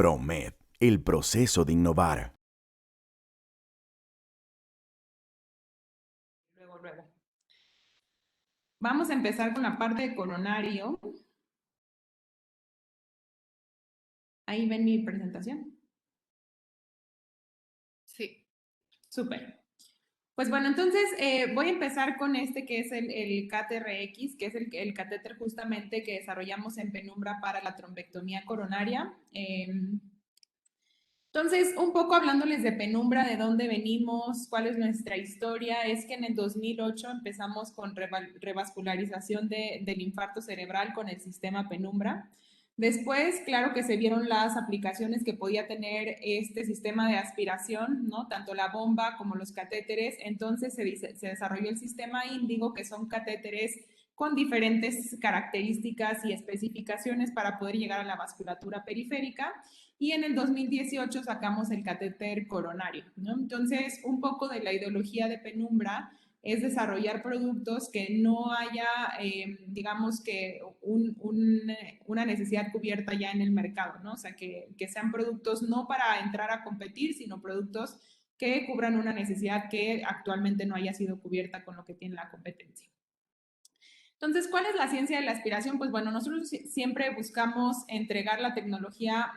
PROMED, el proceso de innovar. Luego. Vamos a empezar con la parte de coronario. Ahí ven mi presentación. Sí. Súper. Pues bueno, entonces voy a empezar con este que es el CAT-RX, que es el catéter justamente que desarrollamos en Penumbra para la trombectomía coronaria. Entonces, un poco hablándoles de Penumbra, de dónde venimos, cuál es nuestra historia, es que en el 2008 empezamos con revascularización del infarto cerebral con el sistema Penumbra. Después, claro que se vieron las aplicaciones que podía tener este sistema de aspiración, ¿no? Tanto la bomba como los catéteres. Entonces se desarrolló el sistema Índigo, que son catéteres con diferentes características y especificaciones para poder llegar a la vasculatura periférica. Y en el 2018 sacamos el catéter coronario, ¿no? Entonces, un poco de la ideología de Penumbra es desarrollar productos que no haya, digamos que una necesidad cubierta ya en el mercado, ¿no? O sea, que sean productos no para entrar a competir, sino productos que cubran una necesidad que actualmente no haya sido cubierta con lo que tiene la competencia. Entonces, ¿cuál es la ciencia de la aspiración? Pues bueno, nosotros siempre buscamos entregar la tecnología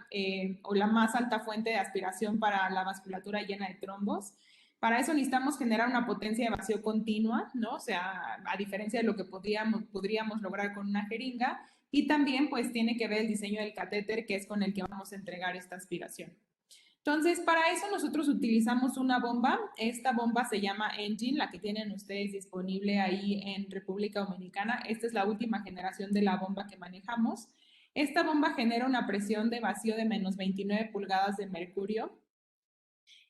o la más alta fuente de aspiración para la vasculatura llena de trombos. Para eso necesitamos generar una potencia de vacío continua, ¿no? O sea, a diferencia de lo que podríamos lograr con una jeringa. Y también, pues, tiene que ver el diseño del catéter, que es con el que vamos a entregar esta aspiración. Entonces, para eso nosotros utilizamos una bomba. Esta bomba se llama Engine, la que tienen ustedes disponible ahí en República Dominicana. Esta es la última generación de la bomba que manejamos. Esta bomba genera una presión de vacío de menos 29 pulgadas de mercurio.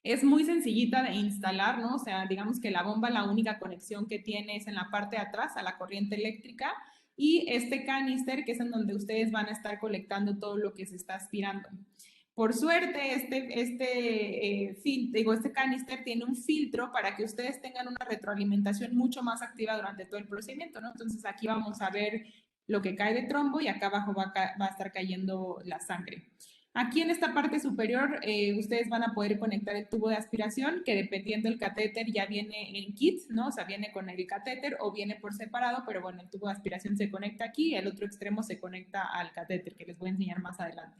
Es muy sencillita de instalar, ¿no? O sea, digamos que la bomba, la única conexión que tiene es en la parte de atrás a la corriente eléctrica y este canister, que es en donde ustedes van a estar colectando todo lo que se está aspirando. Por suerte, este canister tiene un filtro para que ustedes tengan una retroalimentación mucho más activa durante todo el procedimiento, ¿no? Entonces aquí vamos a ver lo que cae de trombo y acá abajo va a estar cayendo la sangre. Aquí en esta parte superior ustedes van a poder conectar el tubo de aspiración que dependiendo del catéter ya viene en kit, ¿no? O sea, viene con el catéter o viene por separado, pero bueno, el tubo de aspiración se conecta aquí y el otro extremo se conecta al catéter, que les voy a enseñar más adelante.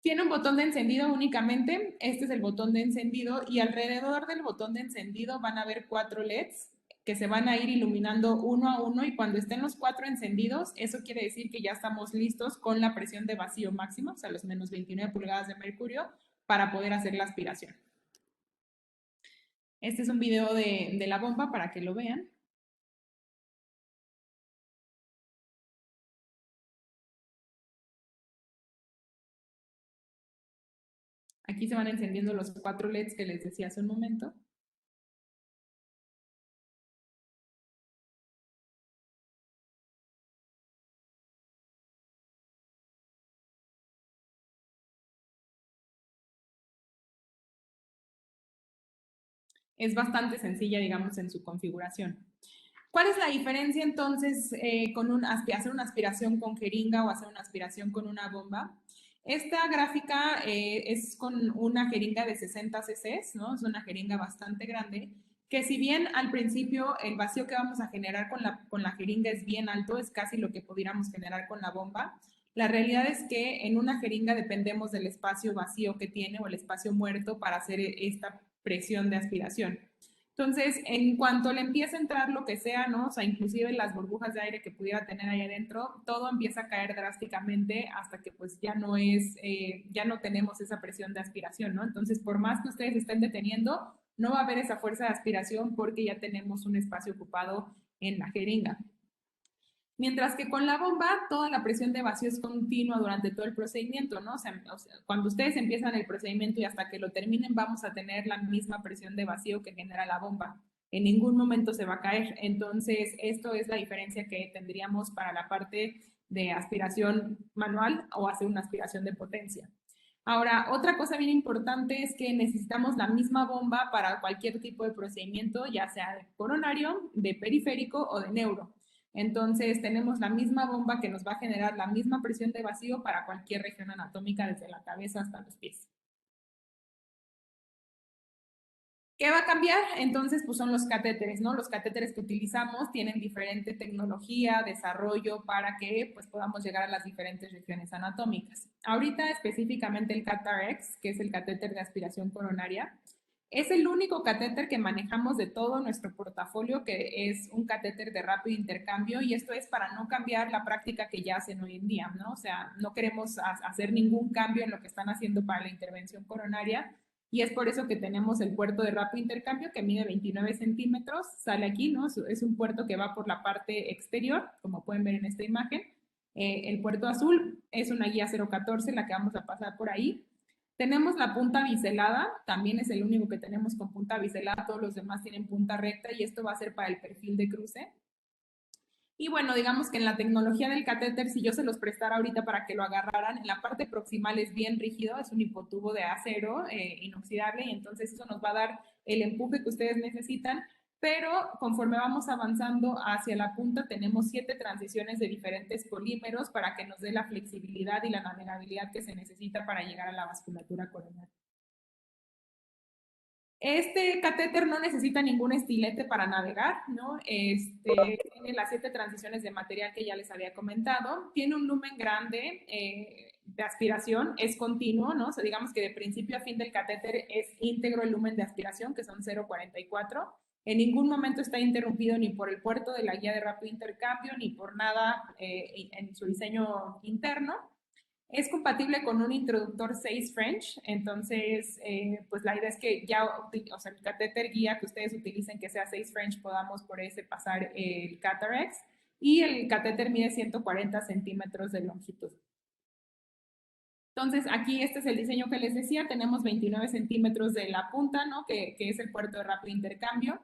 Tiene un botón de encendido únicamente, este es el botón de encendido y alrededor del botón de encendido van a haber 4 LEDs que se van a ir iluminando uno a uno y cuando estén los 4 encendidos, eso quiere decir que ya estamos listos con la presión de vacío máxima, o sea, los menos 29 pulgadas de mercurio, para poder hacer la aspiración. Este es un video de la bomba para que lo vean. Aquí se van encendiendo los 4 LEDs que les decía hace un momento. Es bastante sencilla, digamos, en su configuración. ¿Cuál es la diferencia entonces con hacer una aspiración con jeringa o hacer una aspiración con una bomba? Esta gráfica es con una jeringa de 60 cc, ¿no? Es una jeringa bastante grande, que si bien al principio el vacío que vamos a generar con la jeringa es bien alto, es casi lo que pudiéramos generar con la bomba, la realidad es que en una jeringa dependemos del espacio vacío que tiene o el espacio muerto para hacer esta presión de aspiración. Entonces, en cuanto le empieza a entrar lo que sea, ¿no? O sea, inclusive las burbujas de aire que pudiera tener ahí adentro, todo empieza a caer drásticamente hasta que pues ya no ya no tenemos esa presión de aspiración, ¿no? Entonces, por más que ustedes estén deteniendo, no va a haber esa fuerza de aspiración porque ya tenemos un espacio ocupado en la jeringa. Mientras que con la bomba, toda la presión de vacío es continua durante todo el procedimiento, ¿no? O sea, cuando ustedes empiezan el procedimiento y hasta que lo terminen, vamos a tener la misma presión de vacío que genera la bomba. En ningún momento se va a caer. Entonces, esto es la diferencia que tendríamos para la parte de aspiración manual o hacer una aspiración de potencia. Ahora, otra cosa bien importante es que necesitamos la misma bomba para cualquier tipo de procedimiento, ya sea de coronario, de periférico o de neuro. Entonces tenemos la misma bomba que nos va a generar la misma presión de vacío para cualquier región anatómica desde la cabeza hasta los pies. ¿Qué va a cambiar? Entonces, pues son los catéteres, ¿no? Los catéteres que utilizamos tienen diferente tecnología, desarrollo para que pues podamos llegar a las diferentes regiones anatómicas. Ahorita específicamente el CAT-RX, que es el catéter de aspiración coronaria, es el único catéter que manejamos de todo nuestro portafolio, que es un catéter de rápido intercambio, y esto es para no cambiar la práctica que ya hacen hoy en día, ¿no? O sea, no queremos hacer ningún cambio en lo que están haciendo para la intervención coronaria, y es por eso que tenemos el puerto de rápido intercambio que mide 29 centímetros, sale aquí, ¿no? Es un puerto que va por la parte exterior, como pueden ver en esta imagen. El puerto azul es una guía 014, la que vamos a pasar por ahí. Tenemos la punta biselada, también es el único que tenemos con punta biselada, todos los demás tienen punta recta y esto va a ser para el perfil de cruce. Y bueno, digamos que en la tecnología del catéter, si yo se los prestara ahorita para que lo agarraran, en la parte proximal es bien rígido, es un hipotubo de acero inoxidable y entonces eso nos va a dar el empuje que ustedes necesitan, pero conforme vamos avanzando hacia la punta tenemos 7 transiciones de diferentes polímeros para que nos dé la flexibilidad y la navegabilidad que se necesita para llegar a la vasculatura coronaria. Este catéter no necesita ningún estilete para navegar, ¿no? Tiene las 7 transiciones de material que ya les había comentado. Tiene un lumen grande de aspiración, es continuo, ¿no? O sea, digamos que de principio a fin del catéter es íntegro el lumen de aspiración, que son 0,44. En ningún momento está interrumpido ni por el puerto de la guía de rápido intercambio, ni por nada en su diseño interno. Es compatible con un introductor 6 French, entonces pues la idea es que ya, o sea, el catéter guía que ustedes utilicen que sea 6 French, podamos por ese pasar el CAT-RX, y el catéter mide 140 centímetros de longitud. Entonces aquí este es el diseño que les decía, tenemos 29 centímetros de la punta, ¿no? Que es el puerto de rápido intercambio.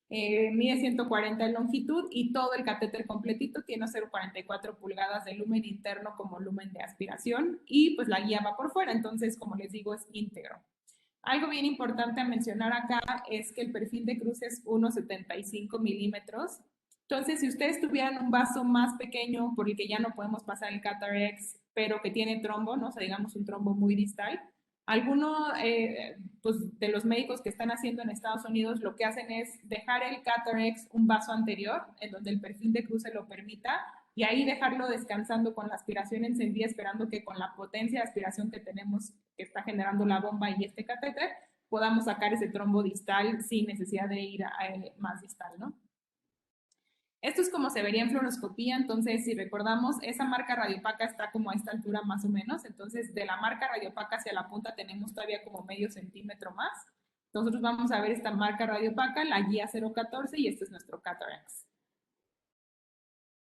Mide 140 de longitud y todo el catéter completito tiene 0,44 pulgadas de lumen interno como lumen de aspiración y pues la guía va por fuera, entonces como les digo es íntegro. Algo bien importante a mencionar acá es que el perfil de cruce es 1,75 milímetros. Entonces, si ustedes tuvieran un vaso más pequeño por el que ya no podemos pasar el CAT-RX, pero que tiene trombo, ¿no? O sea, digamos un trombo muy distal, alguno pues, de los médicos que están haciendo en Estados Unidos lo que hacen es dejar el CAT-RX un vaso anterior, en donde el perfil de cruce lo permita, y ahí dejarlo descansando con la aspiración encendida, esperando que con la potencia de aspiración que tenemos, que está generando la bomba y este catéter, podamos sacar ese trombo distal sin necesidad de ir a más distal, ¿no? Esto es como se vería en fluoroscopía, entonces si recordamos, esa marca radiopaca está como a esta altura más o menos, entonces de la marca radiopaca hacia la punta tenemos todavía como medio centímetro más. Nosotros vamos a ver esta marca radiopaca, la guía 014 y este es nuestro CAT-RX.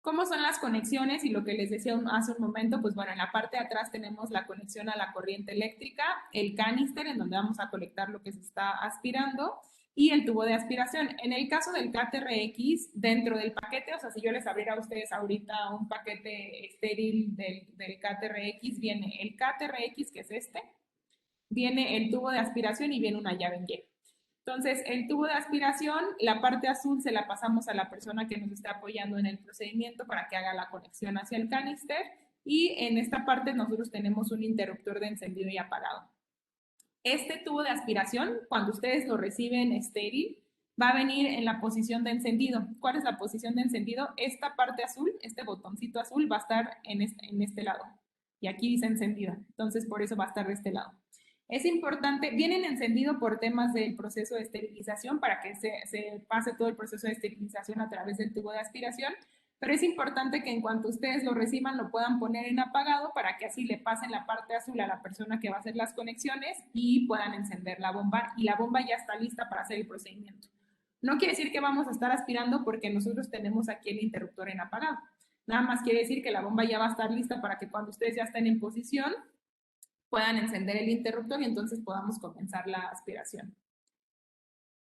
¿Cómo son las conexiones? Y lo que les decía hace un momento, pues bueno, en la parte de atrás tenemos la conexión a la corriente eléctrica, el canister en donde vamos a colectar lo que se está aspirando y el tubo de aspiración. En el caso del CAT-RX, dentro del paquete, o sea, si yo les abriera a ustedes ahorita un paquete estéril del CAT-RX, viene el CAT-RX, que es este, viene el tubo de aspiración y viene una llave en Y. Entonces, el tubo de aspiración, la parte azul se la pasamos a la persona que nos está apoyando en el procedimiento para que haga la conexión hacia el canister y en esta parte nosotros tenemos un interruptor de encendido y apagado. Este tubo de aspiración, cuando ustedes lo reciben estéril, va a venir en la posición de encendido. ¿Cuál es la posición de encendido? Esta parte azul, este botoncito azul va a estar en este lado. Y aquí dice encendido. Entonces, por eso va a estar de este lado. Es importante, vienen encendido por temas del proceso de esterilización para que se pase todo el proceso de esterilización a través del tubo de aspiración, pero es importante que en cuanto ustedes lo reciban lo puedan poner en apagado para que así le pasen la parte azul a la persona que va a hacer las conexiones y puedan encender la bomba y la bomba ya está lista para hacer el procedimiento. No quiere decir que vamos a estar aspirando porque nosotros tenemos aquí el interruptor en apagado. Nada más quiere decir que la bomba ya va a estar lista para que cuando ustedes ya estén en posición puedan encender el interruptor y entonces podamos comenzar la aspiración.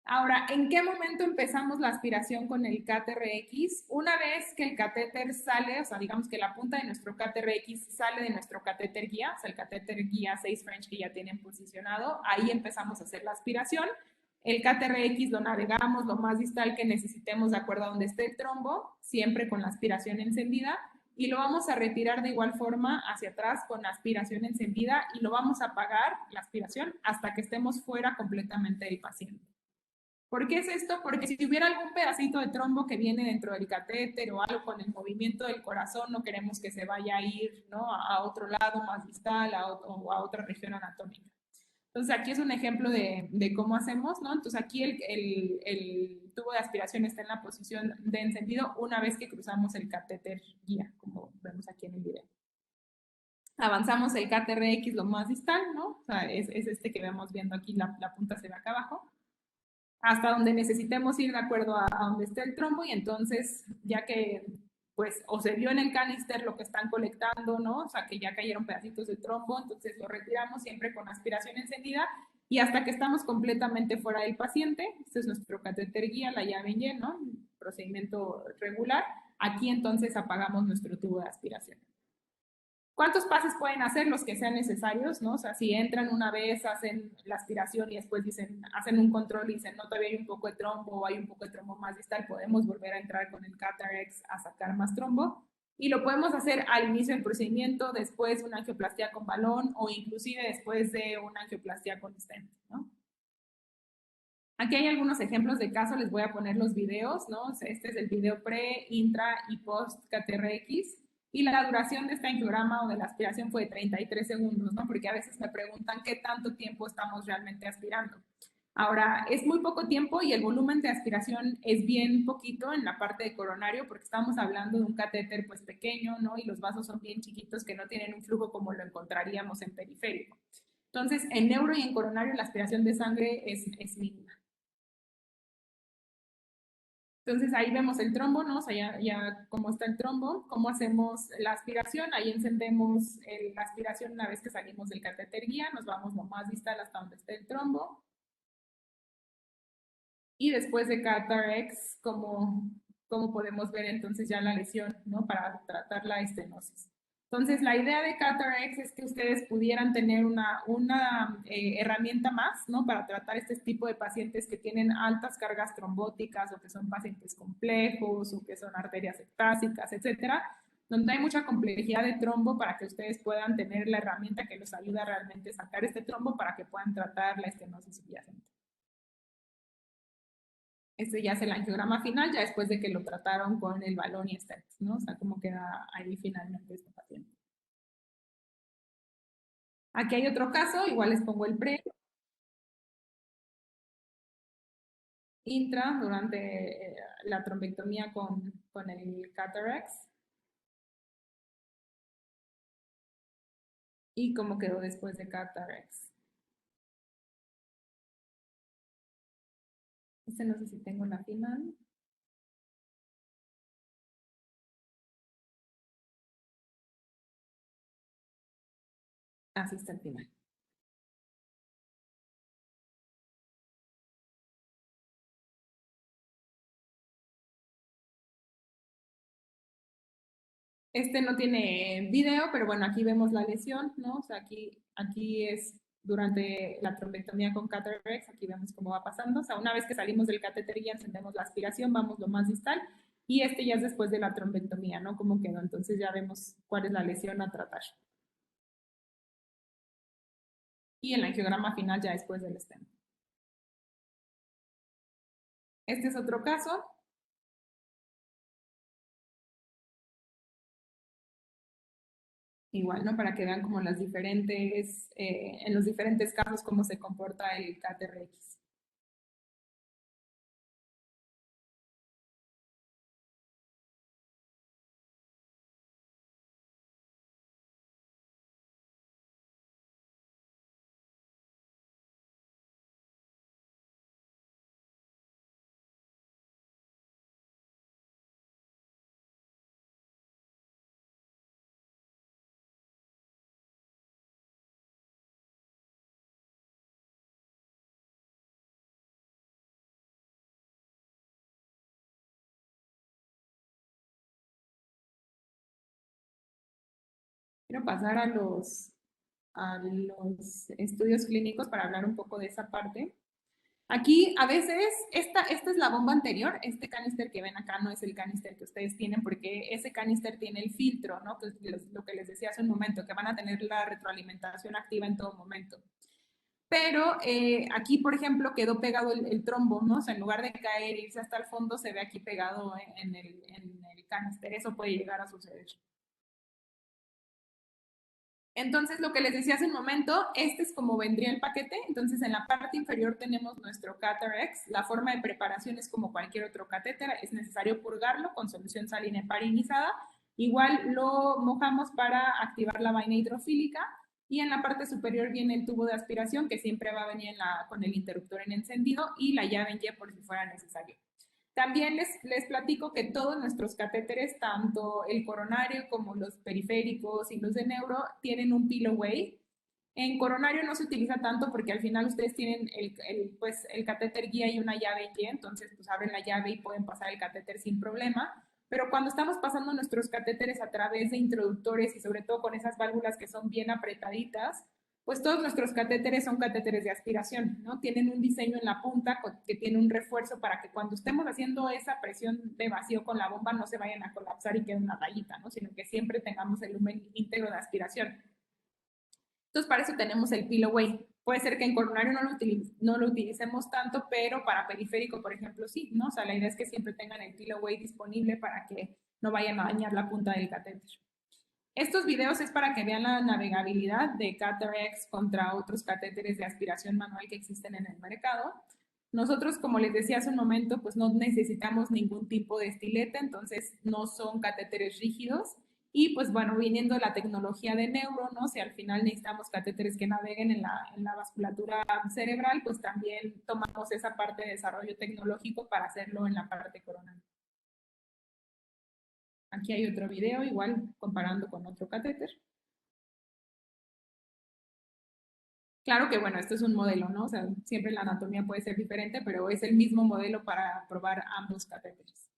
Ahora, ¿en qué momento empezamos la aspiración con el CAT-RX? Una vez que el catéter sale, o sea, digamos que la punta de nuestro CAT-RX sale de nuestro catéter guía, o sea, el catéter guía 6 French que ya tienen posicionado, ahí empezamos a hacer la aspiración. El KTRX lo navegamos lo más distal que necesitemos de acuerdo a donde esté el trombo, siempre con la aspiración encendida, y lo vamos a retirar de igual forma hacia atrás con la aspiración encendida y lo vamos a apagar, la aspiración, hasta que estemos fuera completamente del paciente. ¿Por qué es esto? Porque si hubiera algún pedacito de trombo que viene dentro del catéter o algo con el movimiento del corazón, no queremos que se vaya a ir, ¿no?, a otro lado más distal o a otra región anatómica. Entonces aquí es un ejemplo de cómo hacemos, ¿no? Entonces aquí el tubo de aspiración está en la posición de encendido una vez que cruzamos el catéter guía, como vemos aquí en el video. Avanzamos el KTRX lo más distal, ¿no? O sea, es este que vemos viendo aquí, la punta se ve acá abajo, hasta donde necesitemos ir de acuerdo a donde esté el trombo, y entonces ya que pues o se vio en el canister lo que están colectando, ¿no? O sea, que ya cayeron pedacitos de trombo, entonces lo retiramos siempre con aspiración encendida y hasta que estamos completamente fuera del paciente. Este es nuestro catéter guía, la llave en Y, ¿no? Procedimiento regular. Aquí entonces apagamos nuestro tubo de aspiración. ¿Cuántos pases pueden hacer los que sean necesarios, no? O sea, si entran una vez, hacen la aspiración y después dicen, hacen un control y dicen, no, todavía hay un poco de trombo o hay un poco de trombo más distal, podemos volver a entrar con el CAT-RX a sacar más trombo. Y lo podemos hacer al inicio del procedimiento, después de una angioplastia con balón o inclusive después de una angioplastia con stent, ¿no? Aquí hay algunos ejemplos de caso, les voy a poner los videos, ¿no? Este es el video pre, intra y post KTRX. Y la duración de este angiograma o de la aspiración fue de 33 segundos, ¿no? Porque a veces me preguntan qué tanto tiempo estamos realmente aspirando. Ahora, es muy poco tiempo y el volumen de aspiración es bien poquito en la parte de coronario porque estamos hablando de un catéter pues pequeño, ¿no? Y los vasos son bien chiquitos que no tienen un flujo como lo encontraríamos en periférico. Entonces, en neuro y en coronario la aspiración de sangre es mínima. Entonces ahí vemos el trombo, ¿no? O sea, ya cómo está el trombo, cómo hacemos la aspiración. Ahí encendemos la aspiración una vez que salimos del catéter guía, nos vamos lo más distal hasta donde esté el trombo. Y después de CAT-RX, cómo podemos ver entonces ya la lesión, ¿no? Para tratar la estenosis. Entonces, la idea de CAT-RX es que ustedes pudieran tener una herramienta más, ¿no? Para tratar este tipo de pacientes que tienen altas cargas trombóticas o que son pacientes complejos o que son arterias ectásicas, etcétera, donde hay mucha complejidad de trombo para que ustedes puedan tener la herramienta que los ayuda realmente a sacar este trombo para que puedan tratar la estenosis subyacente. Este ya es el angiograma final, ya después de que lo trataron con el balón y stent, ¿no? O sea, cómo queda ahí finalmente este paciente. Aquí hay otro caso, igual les pongo el pre, intra, durante la trombectomía con el CAT-RX, y cómo quedó después de CAT-RX. Este no sé si tengo la final. Así está el final. Este no tiene video, pero bueno, aquí vemos la lesión, ¿no? O sea, aquí es durante la trombectomía con CAT-RX, aquí vemos cómo va pasando. O sea, una vez que salimos del catéter y encendemos la aspiración, vamos lo más distal, y este ya es después de la trombectomía, ¿no? Cómo quedó. Entonces ya vemos cuál es la lesión a tratar. Y el angiograma final ya después del stent. Este es otro caso. Igual, ¿no? Para que vean como las diferentes, en los diferentes casos cómo se comporta el KTRX. Quiero pasar a los estudios clínicos para hablar un poco de esa parte. Aquí a veces, esta es la bomba anterior, este canister que ven acá no es el canister que ustedes tienen porque ese canister tiene el filtro, ¿no? Que es lo que les decía hace un momento, que van a tener la retroalimentación activa en todo momento. Pero aquí, por ejemplo, quedó pegado el trombo, ¿no? O sea, en lugar de caer e irse hasta el fondo, se ve aquí pegado en el canister. Eso puede llegar a suceder. Entonces, lo que les decía hace un momento, este es como vendría el paquete. Entonces, en la parte inferior tenemos nuestro Catherex. La forma de preparación es como cualquier otro catéter. Es necesario purgarlo con solución salina heparinizada. Igual lo mojamos para activar la vaina hidrofílica. Y en la parte superior viene el tubo de aspiración, que siempre va a venir con el interruptor en encendido, y la llave en Y por si fuera necesario. También les platico que todos nuestros catéteres, tanto el coronario como los periféricos y los de neuro, tienen un pilloway. En coronario no se utiliza tanto porque al final ustedes tienen el catéter guía y una llave Y, entonces pues abren la llave y pueden pasar el catéter sin problema. Pero cuando estamos pasando nuestros catéteres a través de introductores y sobre todo con esas válvulas que son bien apretaditas, pues todos nuestros catéteres son catéteres de aspiración, ¿no? Tienen un diseño en la punta que tiene un refuerzo para que cuando estemos haciendo esa presión de vacío con la bomba no se vayan a colapsar y quede una rayita, ¿no? Sino que siempre tengamos el lumen íntegro de aspiración. Entonces, para eso tenemos el pilloway. Puede ser que en coronario no lo utilicemos tanto, pero para periférico, por ejemplo, sí, ¿no? O sea, la idea es que siempre tengan el pilloway disponible para que no vayan a dañar la punta del catéter. Estos videos es para que vean la navegabilidad de Catherex contra otros catéteres de aspiración manual que existen en el mercado. Nosotros, como les decía hace un momento, pues no necesitamos ningún tipo de estilete, entonces no son catéteres rígidos. Y pues bueno, viniendo la tecnología de neuro, ¿no? Si al final necesitamos catéteres que naveguen en la vasculatura cerebral, pues también tomamos esa parte de desarrollo tecnológico para hacerlo en la parte coronal. Aquí hay otro video, igual comparando con otro catéter. Claro que, bueno, esto es un modelo, ¿no? O sea, siempre la anatomía puede ser diferente, pero es el mismo modelo para probar ambos catéteres.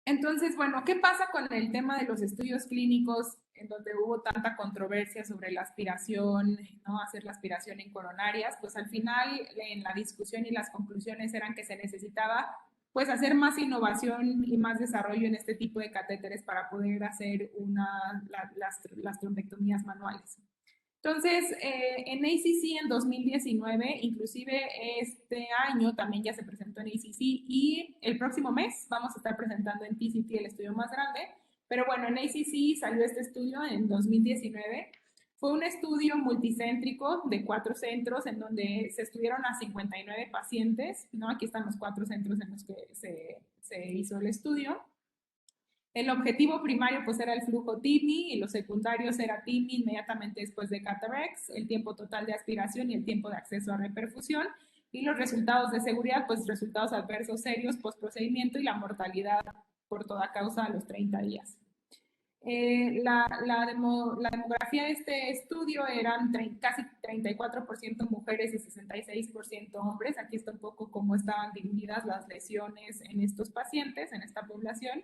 Entonces, bueno, ¿qué pasa con el tema de los estudios clínicos en donde hubo tanta controversia sobre la aspiración, ¿no? Hacer la aspiración en coronarias? Pues al final, en la discusión y las conclusiones eran que se necesitaba pues hacer más innovación y más desarrollo en este tipo de catéteres para poder hacer las trombectomías manuales. Entonces, en ACC en 2019, inclusive este año también ya se presentó en ACC y el próximo mes vamos a estar presentando en TCT el estudio más grande, pero bueno, en ACC salió este estudio en 2019. Fue un estudio multicéntrico de 4 centros en donde se estudiaron a 59 pacientes, ¿no? Aquí están los 4 centros en los que se hizo el estudio. El objetivo primario pues era el flujo TIMI y los secundarios era TIMI inmediatamente después de Catherex, el tiempo total de aspiración y el tiempo de acceso a reperfusión y los resultados de seguridad, pues resultados adversos serios postprocedimiento y la mortalidad por toda causa a los 30 días. La demografía de este estudio eran casi 34% mujeres y 66% hombres. Aquí está un poco cómo estaban divididas las lesiones en estos pacientes, en esta población.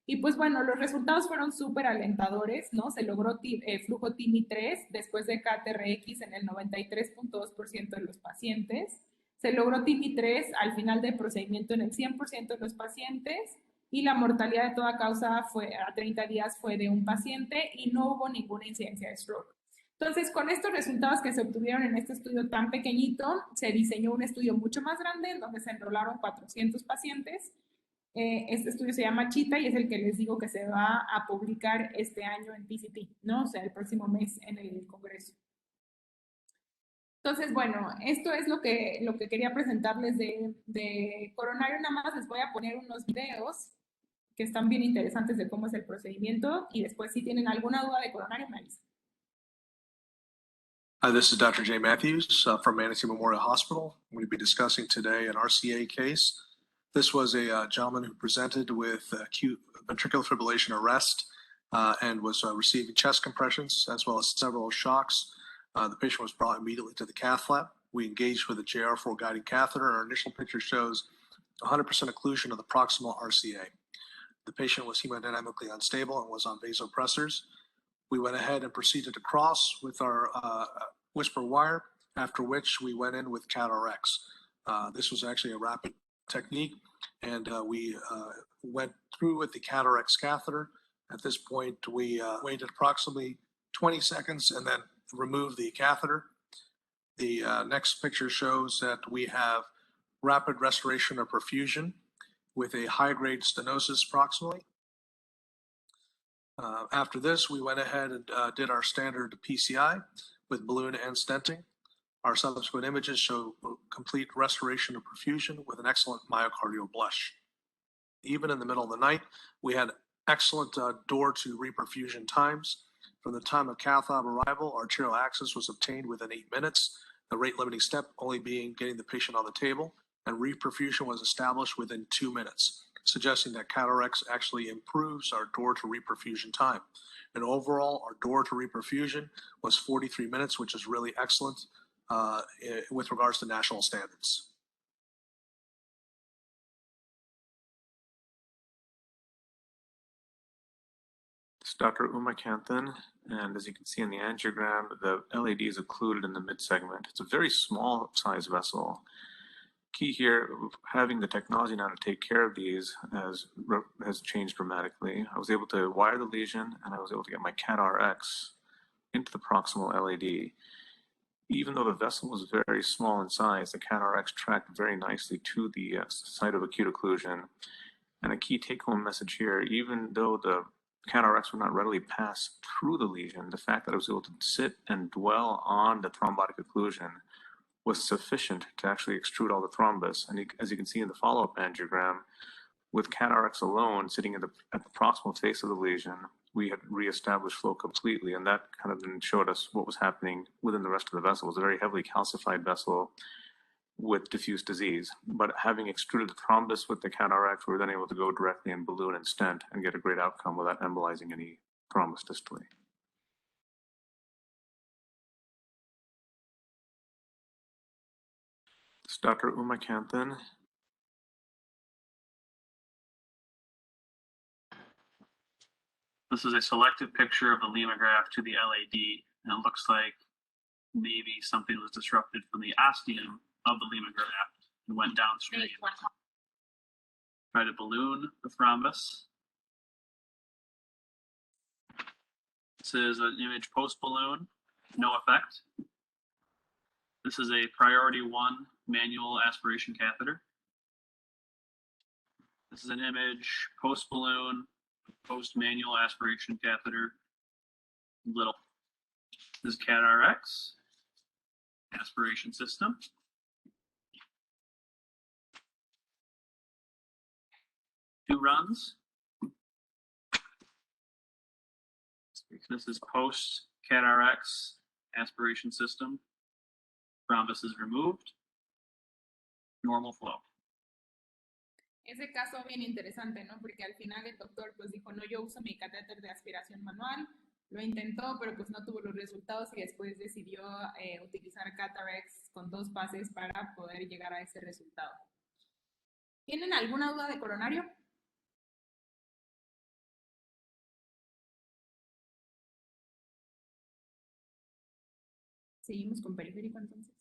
Y pues bueno, los resultados fueron súper alentadores, ¿no? Se logró flujo TIMI 3 después de KTRX en el 93.2% de los pacientes. Se logró TIMI 3 al final del procedimiento en el 100% de los pacientes y la mortalidad de toda causa fue a 30 días fue de un paciente y no hubo ninguna incidencia de stroke. Entonces, con estos resultados que se obtuvieron en este estudio tan pequeñito, se diseñó un estudio mucho más grande en donde se enrolaron 400 pacientes. Este estudio se llama CHITA y es el que les digo que se va a publicar este año en TCT, ¿no? O sea, el próximo mes en el Congreso. Entonces, bueno, esto es lo que quería presentarles de coronario. Nada más les voy a poner unos videos que están bien interesantes de cómo es el procedimiento y después si tienen alguna duda de coronario me avisan. Hi, this is Dr. Jay Matthews from Manatee Memorial Hospital. I'm going to be discussing today an RCA case. This was a gentleman who presented with acute ventricular fibrillation arrest and was receiving chest compressions as well as several shocks. The patient was brought immediately to the cath lab. We engaged with a JR4 guiding catheter. Our initial picture shows 100% occlusion of the proximal RCA. The patient was hemodynamically unstable and was on vasopressors. We went ahead and proceeded to cross with our whisper wire, after which we went in with CAT-RX. This was actually a rapid technique, and we went through with the CAT-RX catheter. At this point, we waited approximately 20 seconds and then removed the catheter. The next picture shows that we have rapid restoration of perfusion with a high-grade stenosis proximally. After this, we went ahead and did our standard PCI with balloon and stenting. Our subsequent images show complete restoration of perfusion with an excellent myocardial blush. Even in the middle of the night, we had excellent door to reperfusion times. From the time of cath lab arrival, arterial access was obtained within 8 minutes, the rate limiting step only being getting the patient on the table, and reperfusion was established within 2 minutes, suggesting that CAT-RX actually improves our door to reperfusion time. And overall, our door to reperfusion was 43 minutes, which is really excellent with regards to national standards. It's Dr. Umakanthan, and as you can see in the angiogram, the LAD is occluded in the mid-segment. It's a very small size vessel. Key here, having the technology now to take care of these has changed dramatically. I was able to wire the lesion, and I was able to get my CAT-RX into the proximal LAD. Even though the vessel was very small in size, the CAT-RX tracked very nicely to the site of acute occlusion. And a key take-home message here, even though the CAT-RX would not readily pass through the lesion, the fact that I was able to sit and dwell on the thrombotic occlusion was sufficient to actually extrude all the thrombus. And as you can see in the follow-up angiogram, with CAT-RX alone sitting at the proximal face of the lesion, we had reestablished flow completely, and that kind of then showed us what was happening within the rest of the vessel. It was a very heavily calcified vessel with diffuse disease, but having extruded the thrombus with the CAT-RX, we were then able to go directly in balloon and stent and get a great outcome without embolizing any thrombus distally. It's Dr. Umakanthan. This is a selected picture of the Lima graft to the LAD, and it looks like maybe something was disrupted from the ostium of the Lima graft and went downstream. Try to balloon the thrombus. This is an image post-balloon, no effect. This is a priority 1 manual aspiration catheter. This is an image post-balloon, post-manual aspiration catheter, little. This is CAT-RX, aspiration system. Two runs. This is post-CAT-RX aspiration system. Thrombus is removed. Normal flow. Ese caso bien interesante, ¿no? Porque al final el doctor pues dijo, no, yo uso mi catéter de aspiración manual, lo intentó, pero pues no tuvo los resultados y después decidió utilizar CAT-RX con 2 pases para poder llegar a ese resultado. ¿Tienen alguna duda de coronario? Seguimos con periférico entonces.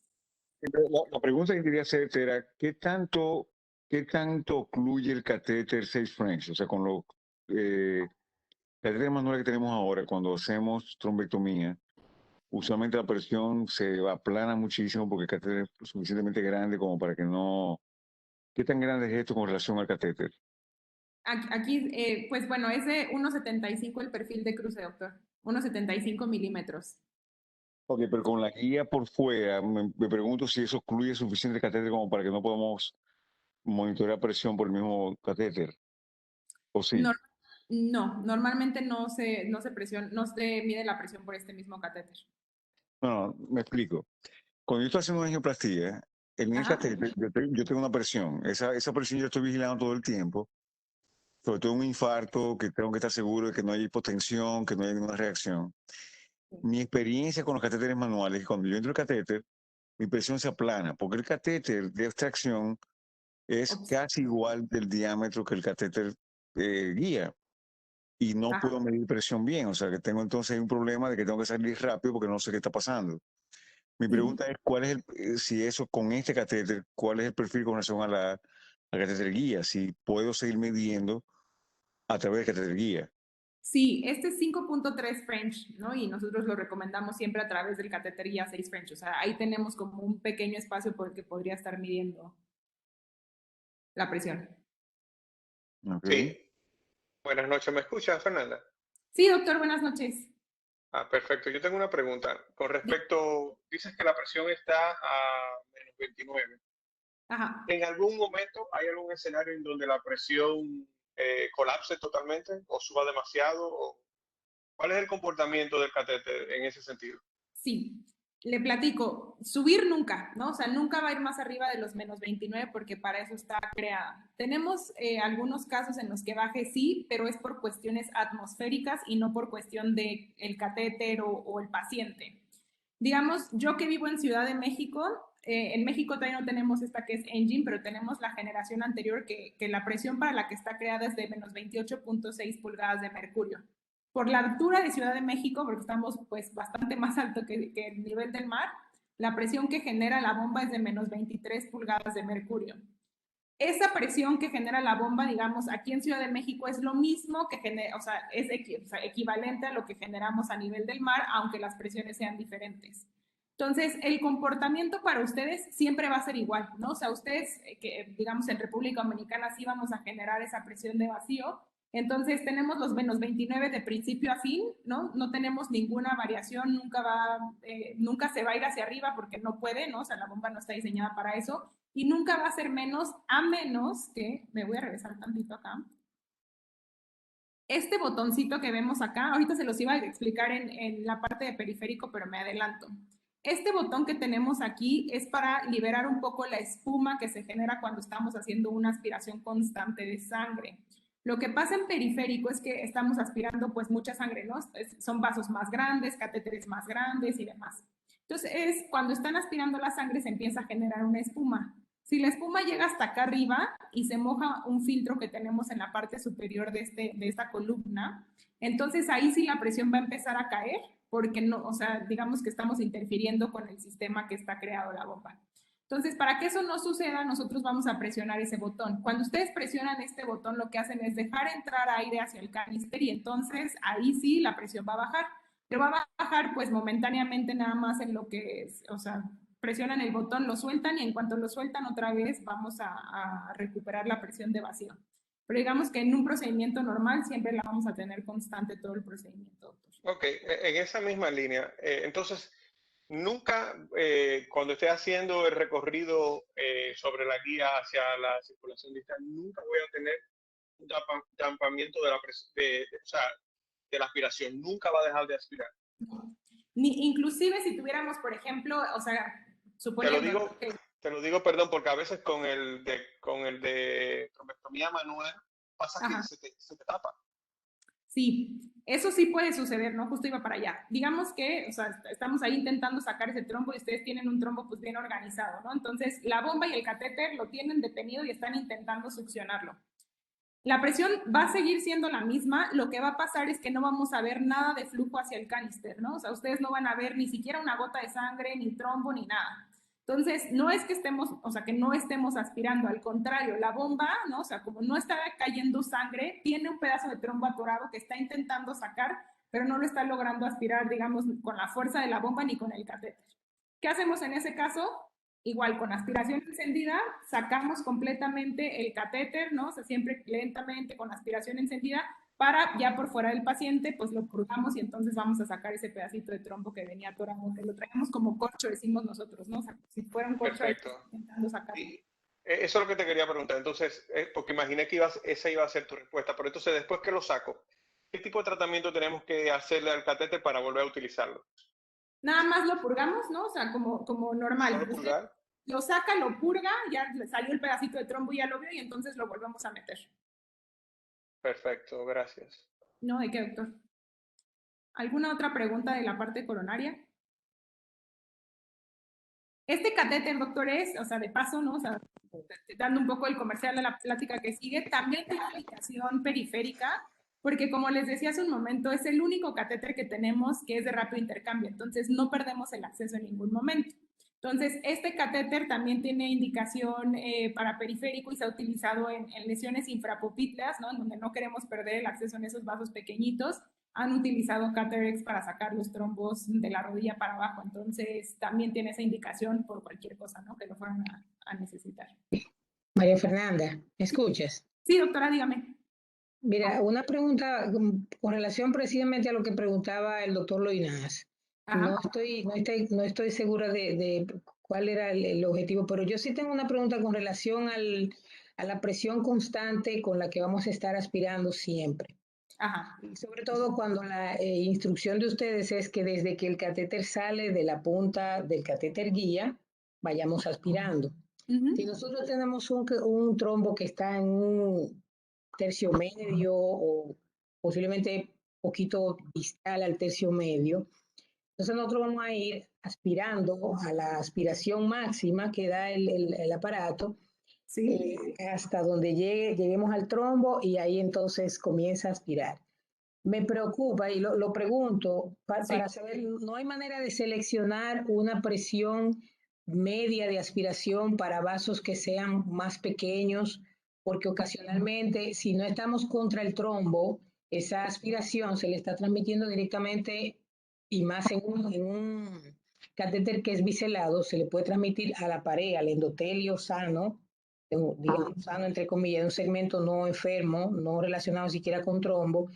La pregunta que quería hacerte era, ¿qué tanto ocluye el catéter 6 French? O sea, con los catéteres manuales que tenemos ahora, cuando hacemos trombectomía, usualmente la presión se aplana muchísimo porque el catéter es suficientemente grande como para que no... ¿Qué tan grande es esto con relación al catéter? Aquí, pues bueno, es de 1.75 el perfil de cruce, doctor. 1.75 milímetros. Ok, pero con la guía por fuera, me pregunto si eso ocluye suficiente catéter como para que no podamos monitorear presión por el mismo catéter. ¿O sí? No, normalmente no se mide la presión por este mismo catéter. No, me explico. Cuando yo estoy haciendo una angioplastía, en el catéter yo tengo una presión. Esa presión yo estoy vigilando todo el tiempo. Sobre todo un infarto, que tengo que estar seguro de que no hay hipotensión, que no hay ninguna reacción. Mi experiencia con los catéteres manuales es que cuando yo entro el catéter, mi presión se aplana, porque el catéter de extracción es casi igual del diámetro que el catéter guía. Y no puedo medir presión bien, o sea que tengo entonces un problema de que tengo que salir rápido porque no sé qué está pasando. Mi Sí. pregunta es, ¿cuál es si eso con este catéter, cuál es el perfil con relación a la catéter guía? Si puedo seguir midiendo a través del catéter guía. Sí, este es 5.3 French, ¿no? Y nosotros lo recomendamos siempre a través del catéter guía 6 French. O sea, ahí tenemos como un pequeño espacio por el que podría estar midiendo la presión. Ok. Sí, buenas noches. ¿Me escuchas, Fernanda? Sí, doctor, buenas noches. Perfecto. Yo tengo una pregunta. Con respecto, dices que la presión está a -29. Ajá. ¿En algún momento hay algún escenario en donde la presión colapse totalmente o suba demasiado? ¿Cuál es el comportamiento del catéter en ese sentido? Sí, le platico, subir nunca, ¿no? O sea, nunca va a ir más arriba de los -29 porque para eso está creada. Tenemos algunos casos en los que baje sí, pero es por cuestiones atmosféricas y no por cuestión de el catéter o el paciente. Digamos, yo que vivo en Ciudad de México, en México todavía no tenemos esta que es Engine, pero tenemos la generación anterior que la presión para la que está creada es de -28.6 pulgadas de mercurio. Por la altura de Ciudad de México, porque estamos pues bastante más alto que el nivel del mar, la presión que genera la bomba es de -23 pulgadas de mercurio. Esa presión que genera la bomba, digamos, aquí en Ciudad de México es lo mismo que genera, o sea, es equivalente a lo que generamos a nivel del mar, aunque las presiones sean diferentes. Entonces, el comportamiento para ustedes siempre va a ser igual, ¿no? O sea, ustedes, que digamos en República Dominicana sí vamos a generar esa presión de vacío, entonces tenemos los -29 de principio a fin, ¿no? No tenemos ninguna variación, nunca se va a ir hacia arriba porque no puede, ¿no? O sea, la bomba no está diseñada para eso y nunca va a ser menos, a menos que, me voy a regresar tantito acá, este botoncito que vemos acá, ahorita se los iba a explicar en la parte de periférico, pero me adelanto. Este botón que tenemos aquí es para liberar un poco la espuma que se genera cuando estamos haciendo una aspiración constante de sangre. Lo que pasa en periférico es que estamos aspirando pues mucha sangre, ¿no? Son vasos más grandes, catéteres más grandes y demás. Entonces, cuando están aspirando la sangre se empieza a generar una espuma. Si la espuma llega hasta acá arriba y se moja un filtro que tenemos en la parte superior de esta columna, entonces ahí sí la presión va a empezar a caer porque no, o sea, digamos que estamos interfiriendo con el sistema que está creado la bomba. Entonces, para que eso no suceda, nosotros vamos a presionar ese botón. Cuando ustedes presionan este botón, lo que hacen es dejar entrar aire hacia el canister y entonces ahí sí la presión va a bajar. Pero va a bajar pues momentáneamente nada más en lo que es, o sea, presionan el botón, lo sueltan y en cuanto lo sueltan otra vez vamos a recuperar la presión de vacío. Pero digamos que en un procedimiento normal siempre la vamos a tener constante todo el procedimiento, doctor. Ok, en esa misma línea, entonces, nunca cuando esté haciendo el recorrido sobre la guía hacia la circulación distal, nunca voy a tener un dampamiento de o sea, de la aspiración, nunca va a dejar de aspirar. Inclusive si tuviéramos, por ejemplo, o sea, suponiendo... Te lo digo, perdón, porque a veces con el de trombectomía manual pasa que se te tapa. Sí, eso sí puede suceder, ¿no? Justo iba para allá. Digamos que, o sea, estamos ahí intentando sacar ese trombo y ustedes tienen un trombo pues bien organizado, ¿no? Entonces, la bomba y el catéter lo tienen detenido y están intentando succionarlo. La presión va a seguir siendo la misma, lo que va a pasar es que no vamos a ver nada de flujo hacia el canister, ¿no? O sea, ustedes no van a ver ni siquiera una gota de sangre, ni trombo, ni nada. Entonces, no es que estemos, o sea, que no estemos aspirando, al contrario, la bomba, ¿no? O sea, como no está cayendo sangre, tiene un pedazo de trombo atorado que está intentando sacar, pero no lo está logrando aspirar, digamos, con la fuerza de la bomba ni con el catéter. ¿Qué hacemos en ese caso? Igual, con aspiración encendida, sacamos completamente el catéter, ¿no? O sea, siempre lentamente con aspiración encendida, para ya por fuera del paciente, pues lo purgamos y entonces vamos a sacar ese pedacito de trombo que venía atorado, que lo traemos como corcho, decimos nosotros, ¿no? O sea, si fuera un corcho, Perfecto. intentando sacarlo. Y eso es lo que te quería preguntar. Entonces, porque imaginé que esa iba a ser tu respuesta, pero entonces después que lo saco, ¿qué tipo de tratamiento tenemos que hacerle al catéter para volver a utilizarlo? Nada más lo purgamos, ¿no? O sea, como normal. ¿Solo purgar? Lo saca, lo purga, ya le salió el pedacito de trombo, ya lo vio y entonces lo volvemos a meter. Perfecto, gracias. No, ¿de qué, doctor? ¿Alguna otra pregunta de la parte coronaria? Este catéter, doctor, o sea, de paso, ¿no? O sea, dando un poco el comercial de la plática que sigue, también tiene indicación periférica porque como les decía hace un momento, es el único catéter que tenemos que es de rápido intercambio, entonces no perdemos el acceso en ningún momento. Entonces, este catéter también tiene indicación para periférico y se ha utilizado en lesiones infrapupitlas, ¿no? En donde no queremos perder el acceso en esos vasos pequeñitos. Han utilizado Catherex para sacar los trombos de la rodilla para abajo, entonces también tiene esa indicación por cualquier cosa, ¿no? Que lo fueran a necesitar. María Fernanda, ¿me escuchas? Sí, doctora, dígame. Mira, una pregunta con relación precisamente a lo que preguntaba el doctor Loinaz. No estoy segura de cuál era el objetivo, pero yo sí tengo una pregunta con relación a la presión constante con la que vamos a estar aspirando siempre. Ajá. Y sobre todo cuando la instrucción de ustedes es que desde que el catéter sale de la punta del catéter guía, vayamos aspirando. Si nosotros tenemos un trombo que está en un tercio medio o posiblemente poquito distal al tercio medio, entonces nosotros vamos a ir aspirando a la aspiración máxima que da el aparato, sí. hasta donde lleguemos al trombo y ahí entonces comienza a aspirar. Me preocupa y lo pregunto para saber, ¿no hay manera de seleccionar una presión media de aspiración para vasos que sean más pequeños? Porque ocasionalmente, si no estamos contra el trombo, esa aspiración se le está transmitiendo directamente y más en un catéter que es biselado, se le puede transmitir a la pared, al endotelio sano, digamos sano entre comillas, un segmento no enfermo, no relacionado siquiera con trombo,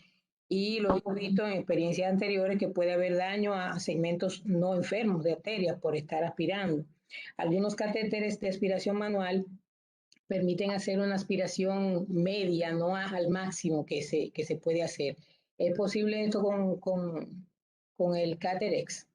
y lo hemos visto en experiencias anteriores que puede haber daño a segmentos no enfermos de arterias por estar aspirando. Algunos catéteres de aspiración manual permiten hacer una aspiración media, no al máximo que se puede hacer. ¿Es posible esto con el Catherex?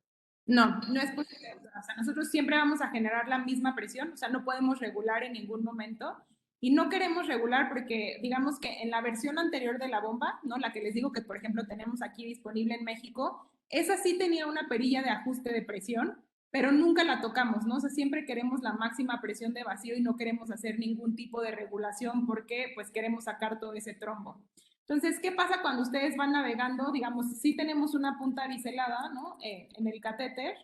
No, no es posible. O sea, nosotros siempre vamos a generar la misma presión, o sea, no podemos regular en ningún momento. Y no queremos regular porque, digamos que en la versión anterior de la bomba, ¿no? La que les digo que, por ejemplo, tenemos aquí disponible en México, esa sí tenía una perilla de ajuste de presión, pero nunca la tocamos, ¿no? O sea, siempre queremos la máxima presión de vacío y no queremos hacer ningún tipo de regulación porque, pues, queremos sacar todo ese trombo. Entonces, ¿qué pasa cuando ustedes van navegando? Digamos, sí tenemos una punta biselada, ¿no? En el catéter,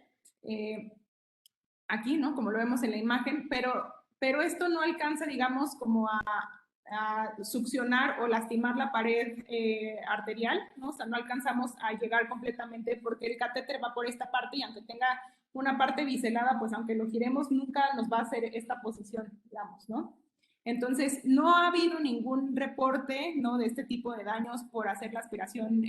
aquí, ¿no? Como lo vemos en la imagen, pero esto no alcanza, digamos, como a succionar o lastimar la pared arterial, ¿no? O sea, no alcanzamos a llegar completamente porque el catéter va por esta parte y aunque tenga una parte biselada, pues aunque lo giremos, nunca nos va a hacer esta posición, digamos, ¿no? Entonces, no ha habido ningún reporte, ¿no? De este tipo de daños por hacer la aspiración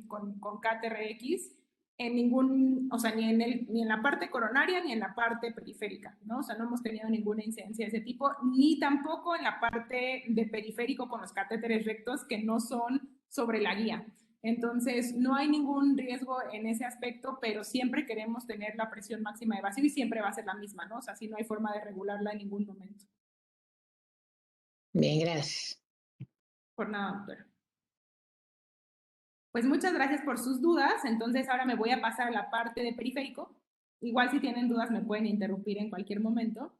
con KTRX en ningún, o sea, ni en la parte coronaria ni en la parte periférica, ¿no? O sea, no hemos tenido ninguna incidencia de ese tipo, ni tampoco en la parte de periférico con los catéteres rectos que no son sobre la guía. Entonces, no hay ningún riesgo en ese aspecto, pero siempre queremos tener la presión máxima de vacío y siempre va a ser la misma, ¿no? O sea, si no hay forma de regularla en ningún momento. Bien, gracias. Por nada, doctora. Pues muchas gracias por sus dudas. Entonces ahora me voy a pasar a la parte de periférico. Igual si tienen dudas me pueden interrumpir en cualquier momento.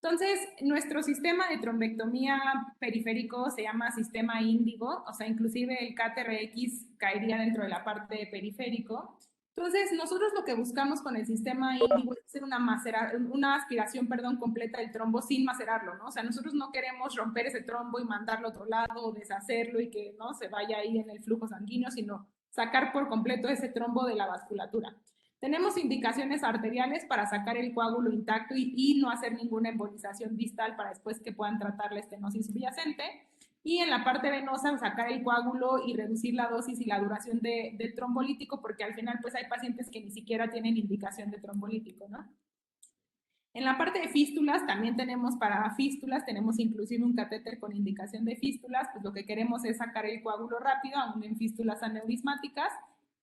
Entonces, nuestro sistema de trombectomía periférico se llama sistema índigo, o sea, inclusive el KTRX caería dentro de la parte de periférico. Entonces, nosotros lo que buscamos con el sistema índigo es hacer una aspiración, completa del trombo sin macerarlo, ¿no? O sea, nosotros no queremos romper ese trombo y mandarlo a otro lado o deshacerlo y que no se vaya ahí en el flujo sanguíneo, sino sacar por completo ese trombo de la vasculatura. Tenemos indicaciones arteriales para sacar el coágulo intacto y no hacer ninguna embolización distal para después que puedan tratar la estenosis subyacente. Y en la parte venosa, sacar el coágulo y reducir la dosis y la duración del trombolítico, porque al final pues hay pacientes que ni siquiera tienen indicación de trombolítico, ¿no? En la parte de fístulas, también tenemos para fístulas, tenemos inclusive un catéter con indicación de fístulas, pues lo que queremos es sacar el coágulo rápido, aún en fístulas aneurismáticas.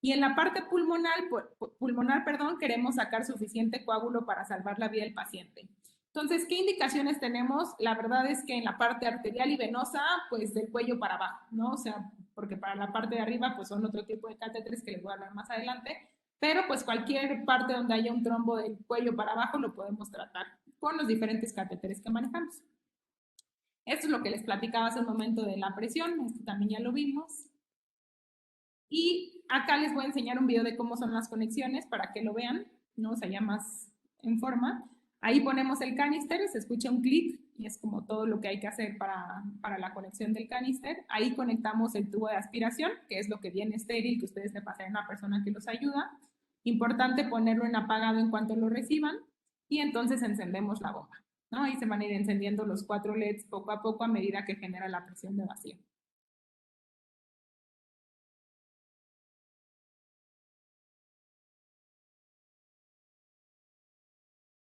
Y en la parte pulmonar, queremos sacar suficiente coágulo para salvar la vida del paciente. Entonces, ¿qué indicaciones tenemos? La verdad es que en la parte arterial y venosa, pues del cuello para abajo, ¿no? O sea, porque para la parte de arriba, pues son otro tipo de catéteres que les voy a hablar más adelante, pero pues cualquier parte donde haya un trombo del cuello para abajo lo podemos tratar con los diferentes catéteres que manejamos. Esto es lo que les platicaba hace un momento de la presión, esto también ya lo vimos. Y acá les voy a enseñar un video de cómo son las conexiones para que lo vean, ¿no? O sea, ya más en forma. Ahí ponemos el canister, se escucha un clic y es como todo lo que hay que hacer para la conexión del canister. Ahí conectamos el tubo de aspiración, que es lo que viene estéril, que ustedes le pasan a una persona que los ayuda. Importante ponerlo en apagado en cuanto lo reciban y entonces encendemos la bomba, ¿no? Ahí se van a ir encendiendo los 4 LEDs poco a poco a medida que genera la presión de vacío.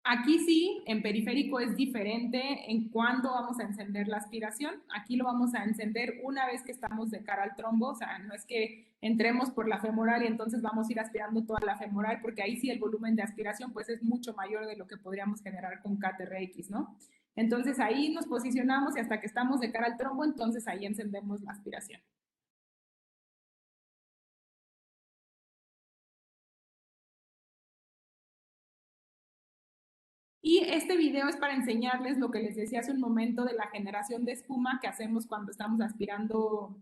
Aquí sí, en periférico es diferente en cuándo vamos a encender la aspiración. Aquí lo vamos a encender una vez que estamos de cara al trombo, o sea, no es que entremos por la femoral y entonces vamos a ir aspirando toda la femoral, porque ahí sí el volumen de aspiración pues es mucho mayor de lo que podríamos generar con CAT-RX, ¿no? Entonces ahí nos posicionamos y hasta que estamos de cara al trombo, entonces ahí encendemos la aspiración. Y este video es para enseñarles lo que les decía hace un momento de la generación de espuma que hacemos cuando estamos aspirando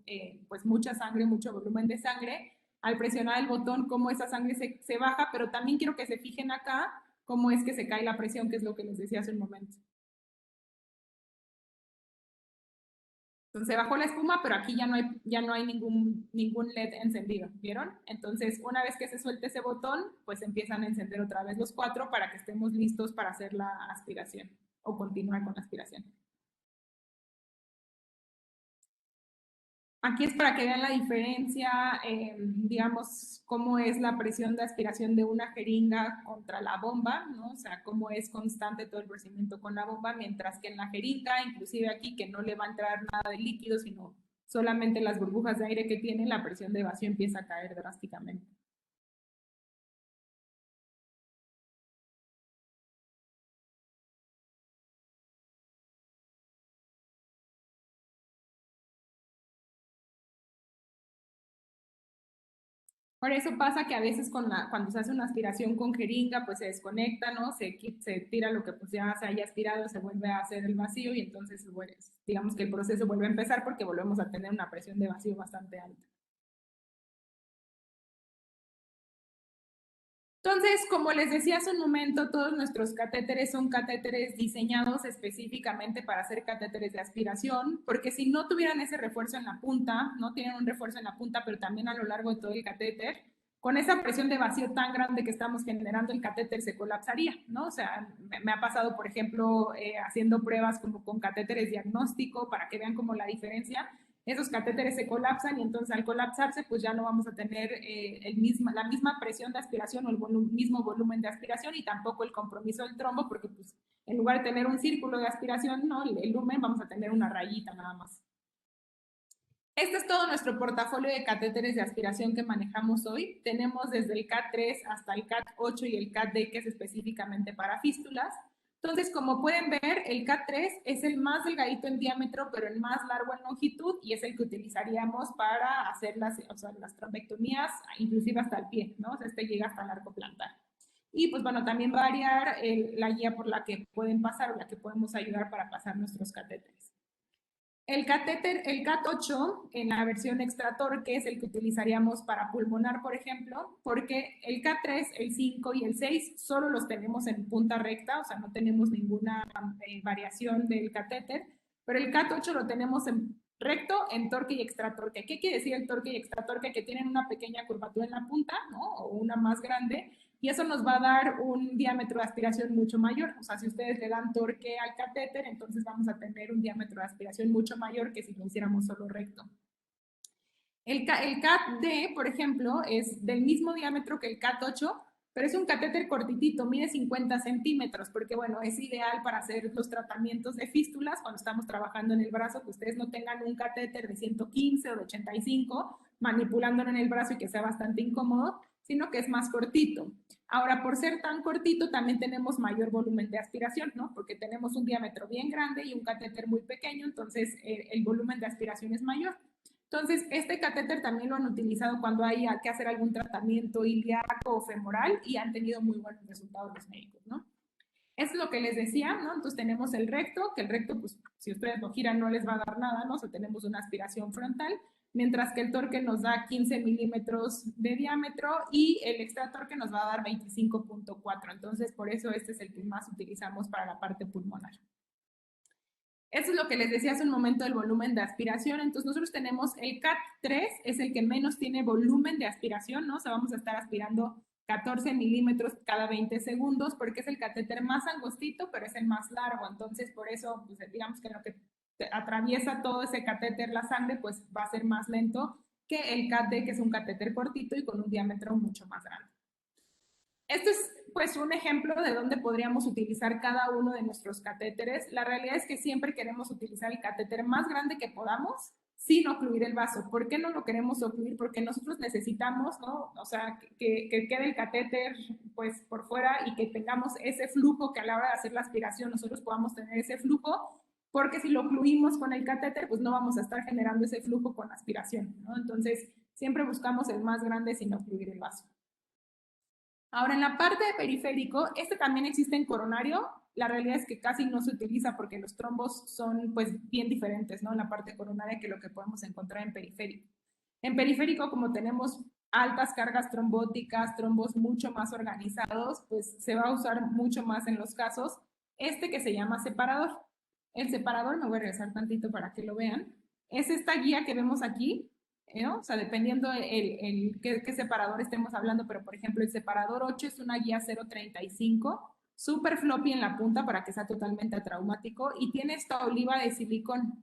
pues mucha sangre, mucho volumen de sangre. Al presionar el botón, cómo esa sangre se baja, pero también quiero que se fijen acá cómo es que se cae la presión, que es lo que les decía hace un momento. Entonces bajó la espuma, pero aquí ya no hay ningún LED encendido, ¿vieron? Entonces, una vez que se suelte ese botón, pues empiezan a encender otra vez los 4 para que estemos listos para hacer la aspiración o continuar con la aspiración. Aquí es para que vean la diferencia, digamos, cómo es la presión de aspiración de una jeringa contra la bomba, ¿no? O sea, cómo es constante todo el procedimiento con la bomba, mientras que en la jeringa, inclusive aquí, que no le va a entrar nada de líquido, sino solamente las burbujas de aire que tiene, la presión de vacío empieza a caer drásticamente. Por eso pasa que a veces cuando se hace una aspiración con jeringa, pues se desconecta, ¿no? Se tira lo que pues ya se haya aspirado, se vuelve a hacer el vacío y entonces, bueno, digamos que el proceso vuelve a empezar porque volvemos a tener una presión de vacío bastante alta. Entonces, como les decía hace un momento, todos nuestros catéteres son catéteres diseñados específicamente para hacer catéteres de aspiración, porque si no tuvieran ese refuerzo en la punta, no tienen un refuerzo en la punta, pero también a lo largo de todo el catéter, con esa presión de vacío tan grande que estamos generando, el catéter se colapsaría, ¿no? O sea, me ha pasado, por ejemplo, haciendo pruebas como con catéteres diagnóstico para que vean como la diferencia. Esos catéteres se colapsan y entonces al colapsarse pues ya no vamos a tener la misma presión de aspiración o el mismo volumen de aspiración y tampoco el compromiso del trombo porque pues en lugar de tener un círculo de aspiración, ¿no? El lumen, vamos a tener una rayita nada más. Este es todo nuestro portafolio de catéteres de aspiración que manejamos hoy. Tenemos desde el CAT3 hasta el CAT8 y el CAT-D, que es específicamente para fístulas. Entonces, como pueden ver, el CAT3 es el más delgadito en diámetro, pero el más largo en longitud, y es el que utilizaríamos para hacer las trombectomías, inclusive hasta el pie, ¿no? O sea, este llega hasta el arco plantar. Y pues bueno, también va a variar la guía por la que pueden pasar o la que podemos ayudar para pasar nuestros catéteres. El catéter, el CAT8, en la versión extratorque, es el que utilizaríamos para pulmonar, por ejemplo, porque el CAT3, el 5 y el 6 solo los tenemos en punta recta, o sea, no tenemos ninguna variación del catéter, pero el CAT8 lo tenemos en recto, en torque y extratorque. ¿Qué quiere decir el torque y extratorque? Que tienen una pequeña curvatura en la punta, ¿no? O una más grande, y eso nos va a dar un diámetro de aspiración mucho mayor. O sea, si ustedes le dan torque al catéter, entonces vamos a tener un diámetro de aspiración mucho mayor que si lo hiciéramos solo recto. El CAT-D, por ejemplo, es del mismo diámetro que el CAT-8, pero es un catéter cortitito, mide 50 centímetros, porque bueno, es ideal para hacer los tratamientos de fístulas cuando estamos trabajando en el brazo, que ustedes no tengan un catéter de 115 o de 85 manipulándolo en el brazo y que sea bastante incómodo, sino que es más cortito. Ahora, por ser tan cortito, también tenemos mayor volumen de aspiración, ¿no? Porque tenemos un diámetro bien grande y un catéter muy pequeño, entonces el volumen de aspiración es mayor. Entonces, este catéter también lo han utilizado cuando hay que hacer algún tratamiento ilíaco o femoral y han tenido muy buenos resultados los médicos, ¿no? Es lo que les decía, ¿no? Entonces tenemos el recto, que el recto, pues, si ustedes lo giran no les va a dar nada, ¿no? O sea, tenemos una aspiración frontal, mientras que el torque nos da 15 milímetros de diámetro y el extra torque nos va a dar 25.4. Entonces, por eso este es el que más utilizamos para la parte pulmonar. Eso es lo que les decía hace un momento del volumen de aspiración. Entonces, nosotros tenemos el CAT3, es el que menos tiene volumen de aspiración, ¿no? O sea, vamos a estar aspirando 14 milímetros cada 20 segundos, porque es el catéter más angostito, pero es el más largo. Entonces, por eso, pues, digamos que lo que atraviesa todo ese catéter, la sangre, pues va a ser más lento que el CAT-D, que es un catéter cortito y con un diámetro mucho más grande. Esto es pues un ejemplo de dónde podríamos utilizar cada uno de nuestros catéteres. La realidad es que siempre queremos utilizar el catéter más grande que podamos sin ocluir el vaso. ¿Por qué no lo queremos ocluir? Porque nosotros necesitamos, ¿no? O sea, que quede el catéter pues por fuera y que tengamos ese flujo, que a la hora de hacer la aspiración nosotros podamos tener ese flujo, porque si lo ocluimos con el catéter, pues no vamos a estar generando ese flujo con la aspiración, ¿no? Entonces, siempre buscamos el más grande sin ocluir el vaso. Ahora, en la parte de periférico, este también existe en coronario. La realidad es que casi no se utiliza porque los trombos son pues bien diferentes, ¿no? En la parte coronaria que lo que podemos encontrar en periférico. En periférico, como tenemos altas cargas trombóticas, trombos mucho más organizados, pues se va a usar mucho más en los casos este que se llama separador. El separador, me voy a regresar tantito para que lo vean, es esta guía que vemos aquí, ¿no? O sea, dependiendo qué separador estemos hablando, pero por ejemplo el separador 8 es una guía 035, súper floppy en la punta para que sea totalmente atraumático y tiene esta oliva de silicón.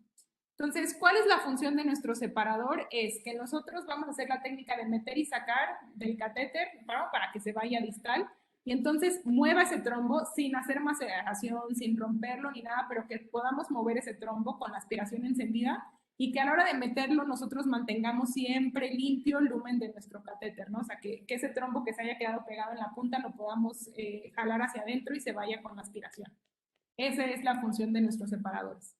Entonces, ¿cuál es la función de nuestro separador? Es que nosotros vamos a hacer la técnica de meter y sacar del catéter, ¿no? Para que se vaya distal y entonces mueva ese trombo sin hacer maceración, sin romperlo ni nada, pero que podamos mover ese trombo con la aspiración encendida y que a la hora de meterlo nosotros mantengamos siempre limpio el lumen de nuestro catéter, ¿no? O sea, que ese trombo que se haya quedado pegado en la punta lo podamos jalar hacia adentro y se vaya con la aspiración. Esa es la función de nuestros separadores.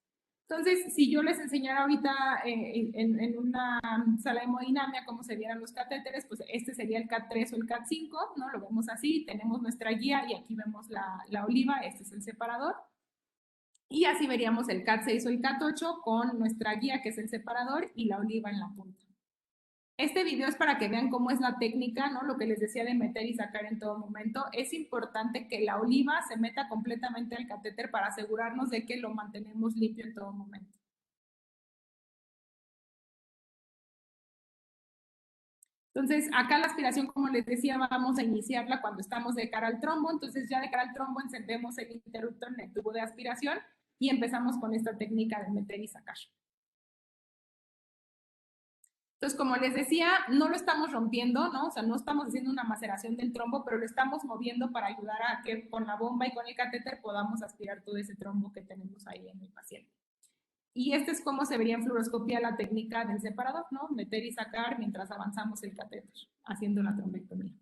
Entonces, si yo les enseñara ahorita en una sala de hemodinamia cómo se vieran los catéteres, pues este sería el CAT3 o el CAT5, ¿no? Lo vemos así, tenemos nuestra guía y aquí vemos la oliva, este es el separador. Y así veríamos el CAT6 o el CAT8 con nuestra guía, que es el separador, y la oliva en la punta. Este video es para que vean cómo es la técnica, ¿no? Lo que les decía de meter y sacar en todo momento. Es importante que la oliva se meta completamente al catéter para asegurarnos de que lo mantenemos limpio en todo momento. Entonces, acá la aspiración, como les decía, vamos a iniciarla cuando estamos de cara al trombo. Entonces, ya de cara al trombo encendemos el interruptor en el tubo de aspiración y empezamos con esta técnica de meter y sacar. Entonces, como les decía, no lo estamos rompiendo, ¿no? O sea, no estamos haciendo una maceración del trombo, pero lo estamos moviendo para ayudar a que con la bomba y con el catéter podamos aspirar todo ese trombo que tenemos ahí en el paciente. Y este es cómo se vería en fluoroscopía la técnica del separador, ¿no? Meter y sacar mientras avanzamos el catéter, haciendo la trombectomía.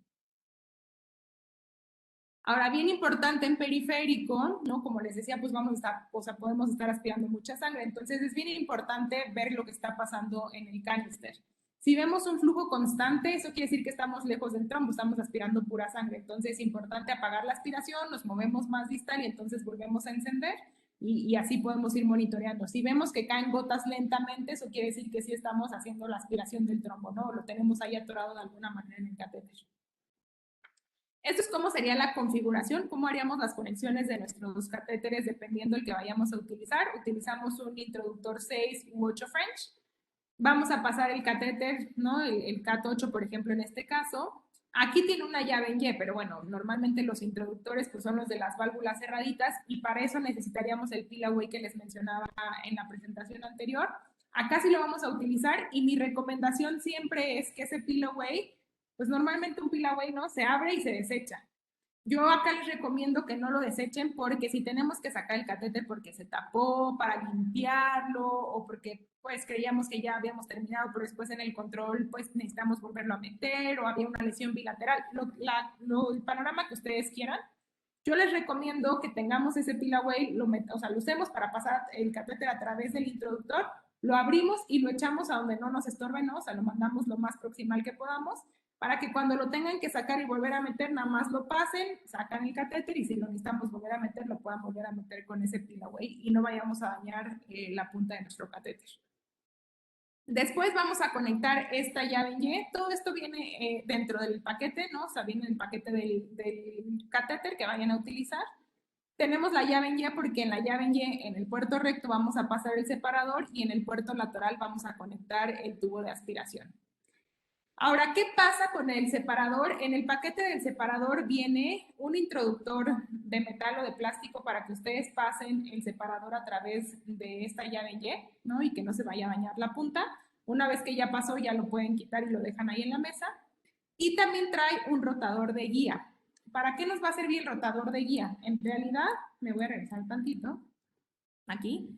Ahora, bien importante en periférico, ¿no? Como les decía, pues vamos a estar, o sea, podemos estar aspirando mucha sangre. Entonces, es bien importante ver lo que está pasando en el canister. Si vemos un flujo constante, eso quiere decir que estamos lejos del trombo, estamos aspirando pura sangre. Entonces, es importante apagar la aspiración, nos movemos más distal y entonces volvemos a encender y así podemos ir monitoreando. Si vemos que caen gotas lentamente, eso quiere decir que sí estamos haciendo la aspiración del trombo, ¿no? Lo tenemos ahí atorado de alguna manera en el catéter. Esto es cómo sería la configuración, cómo haríamos las conexiones de nuestros catéteres dependiendo del que vayamos a utilizar. Utilizamos un introductor 6 u 8 French. Vamos a pasar el catéter, ¿no? El CAT8, por ejemplo, en este caso. Aquí tiene una llave en Y, pero bueno, normalmente los introductores pues, son los de las válvulas cerraditas y para eso necesitaríamos el peel-away que les mencionaba en la presentación anterior. Acá sí lo vamos a utilizar y mi recomendación siempre es que ese peel-away, pues normalmente un peel-away, ¿no? Se abre y se desecha. Yo acá les recomiendo que no lo desechen porque si tenemos que sacar el catéter porque se tapó, para limpiarlo o porque pues creíamos que ya habíamos terminado, pero después en el control pues necesitamos volverlo a meter o había una lesión bilateral, el panorama que ustedes quieran, yo les recomiendo que tengamos ese peel-away, o sea, lo usemos para pasar el catéter a través del introductor, lo abrimos y lo echamos a donde no nos estorbe, ¿no? O sea, lo mandamos lo más proximal que podamos para que cuando lo tengan que sacar y volver a meter, nada más lo pasen, sacan el catéter y si lo necesitamos volver a meter, lo puedan volver a meter con ese peel-away y no vayamos a dañar la punta de nuestro catéter. Después vamos a conectar esta llave en Y. Todo esto viene dentro del paquete, ¿no? O sea, viene en el paquete del catéter que vayan a utilizar. Tenemos la llave en Y porque en la llave en Y, en el puerto recto, vamos a pasar el separador y en el puerto lateral vamos a conectar el tubo de aspiración. Ahora, ¿qué pasa con el separador? En el paquete del separador viene un introductor de metal o de plástico para que ustedes pasen el separador a través de esta llave Y, ¿no? Y que no se vaya a dañar la punta. Una vez que ya pasó, ya lo pueden quitar y lo dejan ahí en la mesa. Y también trae un rotador de guía. ¿Para qué nos va a servir el rotador de guía? En realidad, me voy a regresar tantito, aquí.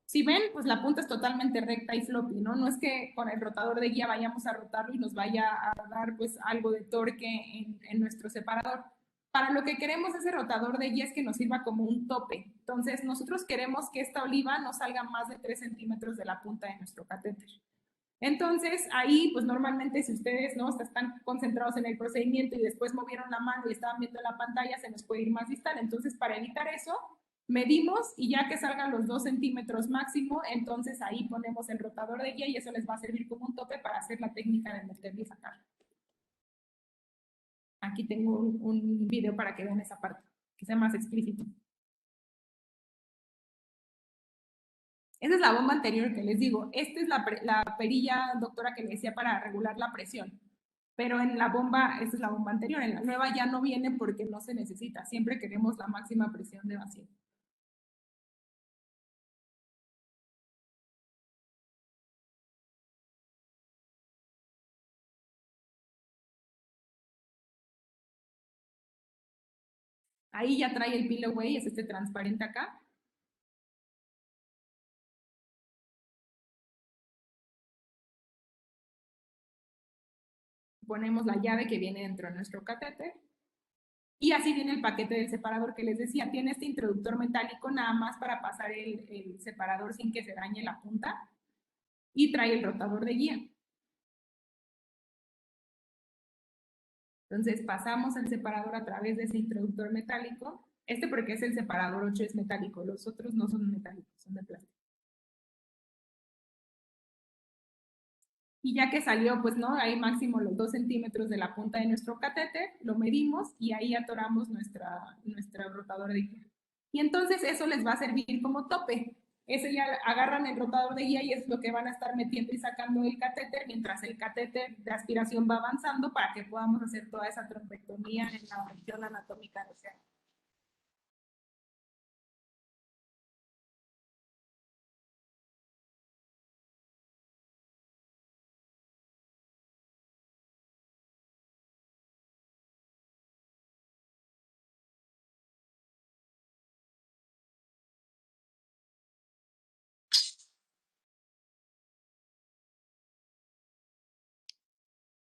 Si ven, pues la punta es totalmente recta y floppy, ¿no? No es que con el rotador de guía vayamos a rotarlo y nos vaya a dar pues algo de torque en nuestro separador. Para lo que queremos ese rotador de guía es que nos sirva como un tope. Entonces, nosotros queremos que esta oliva no salga más de 3 centímetros de la punta de nuestro catéter. Entonces, ahí, pues normalmente si ustedes no están concentrados en el procedimiento y después movieron la mano y estaban viendo la pantalla, se nos puede ir más distal. Entonces, para evitar eso, medimos y ya que salgan los 2 centímetros máximo, entonces ahí ponemos el rotador de guía y eso les va a servir como un tope para hacer la técnica de meter y sacar. Aquí tengo un video para que vean esa parte, que sea más explícito. Esa es la bomba anterior que les digo. Esta es la perilla, doctora, que le decía para regular la presión. Pero en la bomba, esta es la bomba anterior. En la nueva ya no viene porque no se necesita. Siempre queremos la máxima presión de vacío. Ahí ya trae el peel away, es este transparente acá. Ponemos la llave que viene dentro de nuestro catéter. Y así viene el paquete del separador que les decía. Tiene este introductor metálico nada más para pasar el separador sin que se dañe la punta. Y trae el rotador de guía. Entonces pasamos el separador a través de ese introductor metálico. Este porque es el separador 8 es metálico, los otros no son metálicos, son de plástico. Y ya que salió, pues no, ahí máximo los 2 centímetros de la punta de nuestro catéter, lo medimos y ahí atoramos nuestro rotador de guía. Y entonces eso les va a servir como tope. Ese ya agarran el rotador de guía y es lo que van a estar metiendo y sacando del catéter mientras el catéter de aspiración va avanzando para que podamos hacer toda esa trombectomía en la región anatómica del océano.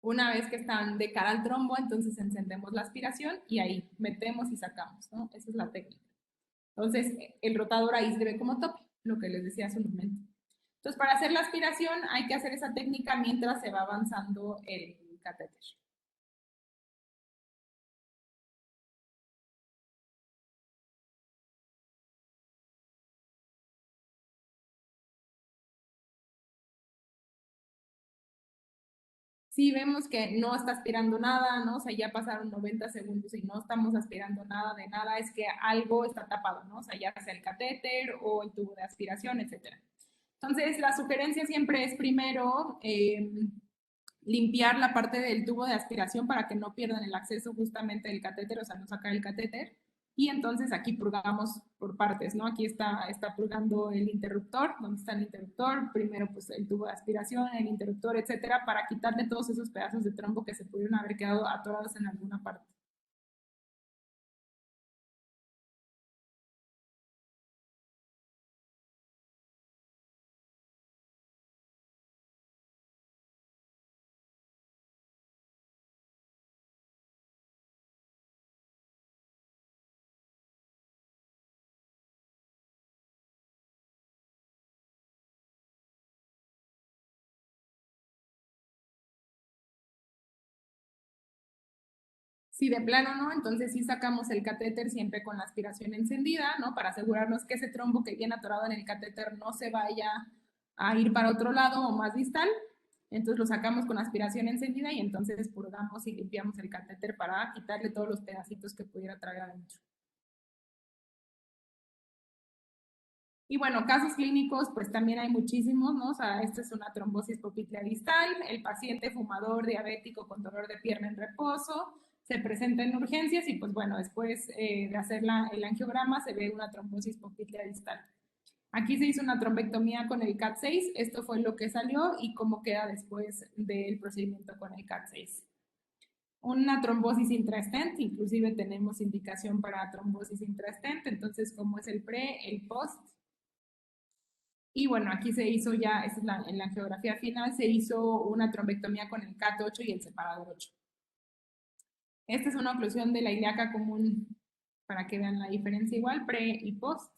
Una vez que están de cara al trombo, entonces encendemos la aspiración y ahí metemos y sacamos, ¿no? Esa es la técnica. Entonces, el rotador ahí se ve como tope, lo que les decía hace un momento. Entonces, para hacer la aspiración hay que hacer esa técnica mientras se va avanzando el catéter. Si vemos que no está aspirando nada, ¿no? O sea, ya pasaron 90 segundos y no estamos aspirando nada de nada, es que algo está tapado, ¿no? O sea, ya sea el catéter o el tubo de aspiración, etc. Entonces, la sugerencia siempre es primero limpiar la parte del tubo de aspiración para que no pierdan el acceso justamente del catéter, o sea, no sacar el catéter. Y entonces aquí purgamos por partes, ¿no? Aquí está purgando el interruptor, ¿dónde está el interruptor? Primero pues el tubo de aspiración, el interruptor, etcétera, para quitarle todos esos pedazos de trombo que se pudieron haber quedado atorados en alguna parte. Si de plano no, entonces sí sacamos el catéter siempre con la aspiración encendida, ¿no? Para asegurarnos que ese trombo que viene atorado en el catéter no se vaya a ir para otro lado o más distal. Entonces lo sacamos con aspiración encendida y entonces purgamos y limpiamos el catéter para quitarle todos los pedacitos que pudiera traer adentro. Y bueno, casos clínicos, pues también hay muchísimos, ¿no? O sea, esta es una trombosis popliteal distal, el paciente fumador diabético con dolor de pierna en reposo, se presenta en urgencias y pues bueno, después de hacer el angiograma se ve una trombosis popliteal distal. Aquí se hizo una trombectomía con el CAT6, esto fue lo que salió y cómo queda después del procedimiento con el CAT6. Una trombosis intrastent, inclusive tenemos indicación para trombosis intrastent, entonces cómo es el pre, el post. Y bueno, aquí se hizo ya, esta es en la geografía final, se hizo una trombectomía con el CAT8 y el separador 8. Esta es una oclusión de la ilíaca común para que vean la diferencia igual, pre y post.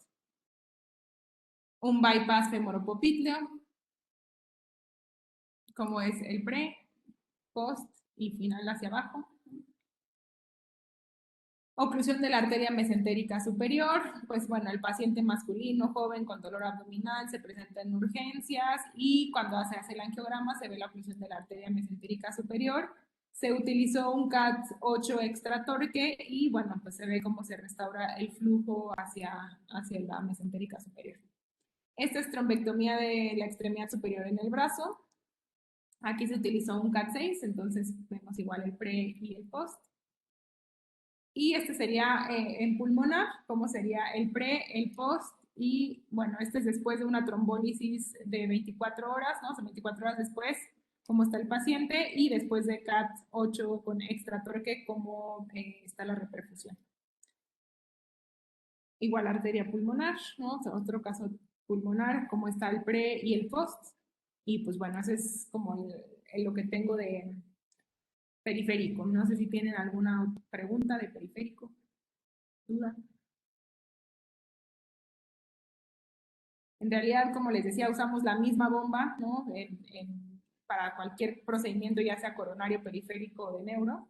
Un bypass femoropopliteo, como es el pre, post y final hacia abajo. Oclusión de la arteria mesentérica superior, pues bueno, el paciente masculino, joven, con dolor abdominal, se presenta en urgencias y cuando se hace el angiograma se ve la oclusión de la arteria mesentérica superior. Se utilizó un CAT8 extratorque y bueno, pues se ve cómo se restaura el flujo hacia la mesentérica superior. Esta es trombectomía de la extremidad superior en el brazo. Aquí se utilizó un CAT6, entonces vemos igual el pre y el post. Y este sería en pulmonar, cómo sería el pre, el post, y bueno, este es después de una trombólisis de 24 horas, ¿no? O sea, 24 horas después, cómo está el paciente, y después de CAT8 con extratorque, cómo está la reperfusión. Igual arteria pulmonar, ¿no? O sea, otro caso pulmonar, cómo está el pre y el post, y pues bueno, ese es como lo que tengo de periférico. No sé si tienen alguna pregunta de periférico, duda. En realidad, como les decía, usamos la misma bomba, ¿no? Para cualquier procedimiento, ya sea coronario, periférico o de neuro.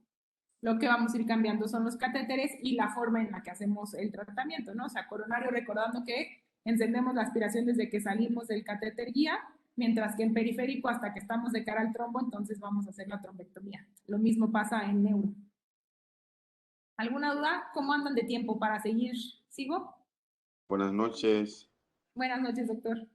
Lo que vamos a ir cambiando son los catéteres y la forma en la que hacemos el tratamiento, ¿no? O sea, coronario, recordando que encendemos la aspiración desde que salimos del catéter guía, mientras que en periférico, hasta que estamos de cara al trombo, entonces vamos a hacer la trombectomía. Lo mismo pasa en neuro. ¿Alguna duda? ¿Cómo andan de tiempo para seguir? ¿Sigo? Buenas noches, Buenas noches, doctor.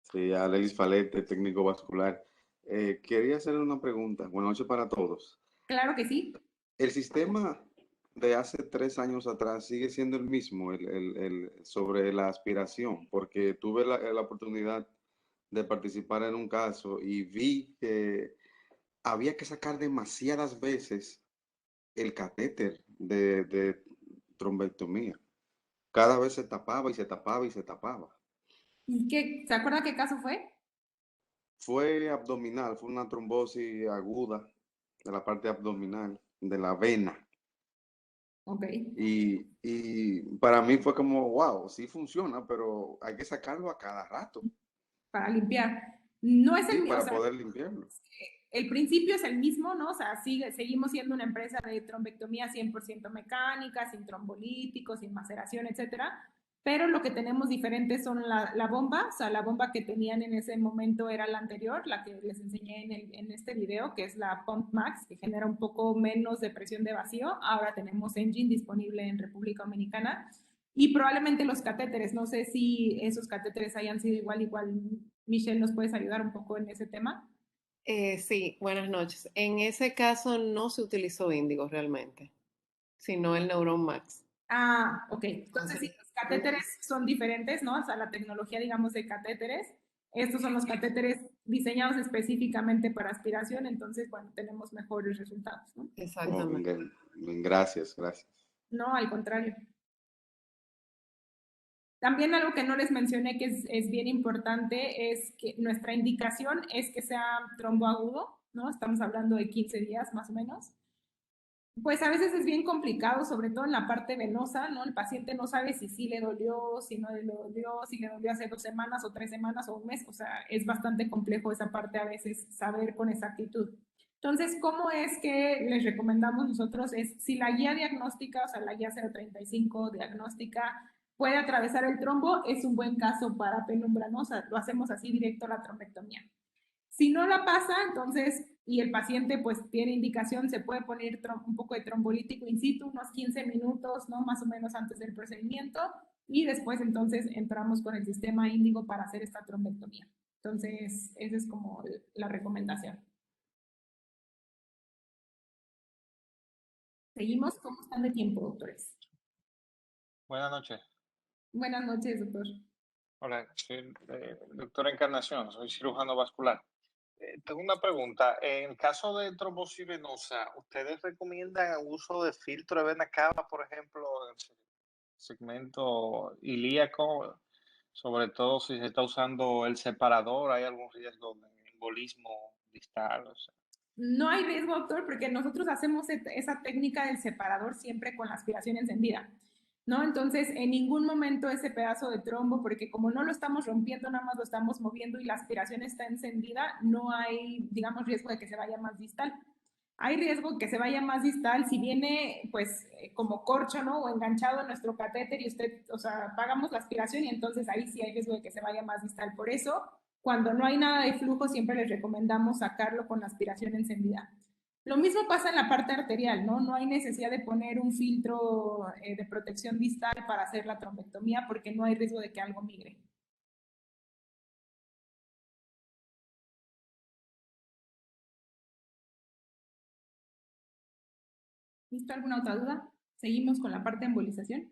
soy Alex Falete, técnico vascular. Quería hacerle una pregunta. Buenas noches para todos. Claro que sí. ¿El sistema de hace 3 años atrás sigue siendo el mismo, sobre la aspiración? Porque tuve la oportunidad de participar en un caso y vi que había que sacar demasiadas veces el catéter de trombectomía. Cada vez se tapaba y se tapaba y se tapaba. ¿Y se acuerda qué caso fue? Fue abdominal, fue una trombosis aguda de la parte abdominal, de la vena. Ok. Y para mí fue como, wow, sí funciona, pero hay que sacarlo a cada rato. Para limpiar. No es el Sí, mismo, para o sea, poder limpiarlo. el principio es el mismo, ¿no? O sea, seguimos siendo una empresa de trombectomía 100% mecánica, sin trombolíticos, sin maceración, etcétera. Pero lo que tenemos diferente son la bomba, o sea, la bomba que tenían en ese momento era la anterior, la que les enseñé en este video, que es la Pump Max, que genera un poco menos de presión de vacío. Ahora tenemos Engine disponible en República Dominicana. Y probablemente los catéteres, no sé si esos catéteres hayan sido igual. Michelle, ¿nos puedes ayudar un poco en ese tema? Sí, buenas noches. En ese caso no se utilizó Índigo realmente, sino el Neuron Max. Ah, ok. Entonces, sí, los catéteres son diferentes, ¿no? O sea, la tecnología, digamos, de catéteres. Estos son los catéteres diseñados específicamente para aspiración, entonces, bueno, tenemos mejores resultados, ¿no? Exactamente. Bien, gracias. No, al contrario. También algo que no les mencioné que es bien importante es que nuestra indicación es que sea trombo agudo, ¿no? Estamos hablando de 15 días más o menos. Pues a veces es bien complicado, sobre todo en la parte venosa, ¿no? El paciente no sabe si sí le dolió, si no le dolió, si le dolió hace 2 semanas o 3 semanas o un mes. O sea, es bastante complejo esa parte a veces saber con exactitud. Entonces, ¿cómo es que les recomendamos nosotros? Es si la guía diagnóstica, o sea, la guía 035 diagnóstica, puede atravesar el trombo, es un buen caso para penumbra, ¿no? O sea, lo hacemos así directo a la trombectomía. Si no la pasa, entonces, y el paciente pues tiene indicación, se puede poner un poco de trombolítico in situ, unos 15 minutos, ¿no? Más o menos antes del procedimiento, y después entonces entramos con el sistema índigo para hacer esta trombectomía. Entonces, esa es como la recomendación. Seguimos. ¿Cómo están de tiempo, doctores? Buenas noches. Buenas noches, doctor. Hola, soy doctora Encarnación, soy cirujano vascular. Tengo una pregunta. En el caso de trombosis venosa, ¿ustedes recomiendan el uso de filtro de vena cava, por ejemplo, en el segmento ilíaco? Sobre todo si se está usando el separador, ¿hay algún riesgo de embolismo distal? O sea, no hay riesgo, doctor, porque nosotros hacemos esa técnica del separador siempre con la aspiración encendida, ¿no? Entonces, en ningún momento ese pedazo de trombo, porque como no lo estamos rompiendo, nada más lo estamos moviendo y la aspiración está encendida, no hay, digamos, riesgo de que se vaya más distal. Hay riesgo que se vaya más distal si viene, pues, como corcho, ¿no? O enganchado en nuestro catéter y usted, o sea, apagamos la aspiración y entonces ahí sí hay riesgo de que se vaya más distal. Por eso, cuando no hay nada de flujo, siempre les recomendamos sacarlo con la aspiración encendida. Lo mismo pasa en la parte arterial, ¿no? No hay necesidad de poner un filtro de protección distal para hacer la trombectomía porque no hay riesgo de que algo migre. ¿Listo? ¿Alguna otra duda? Seguimos con la parte de embolización.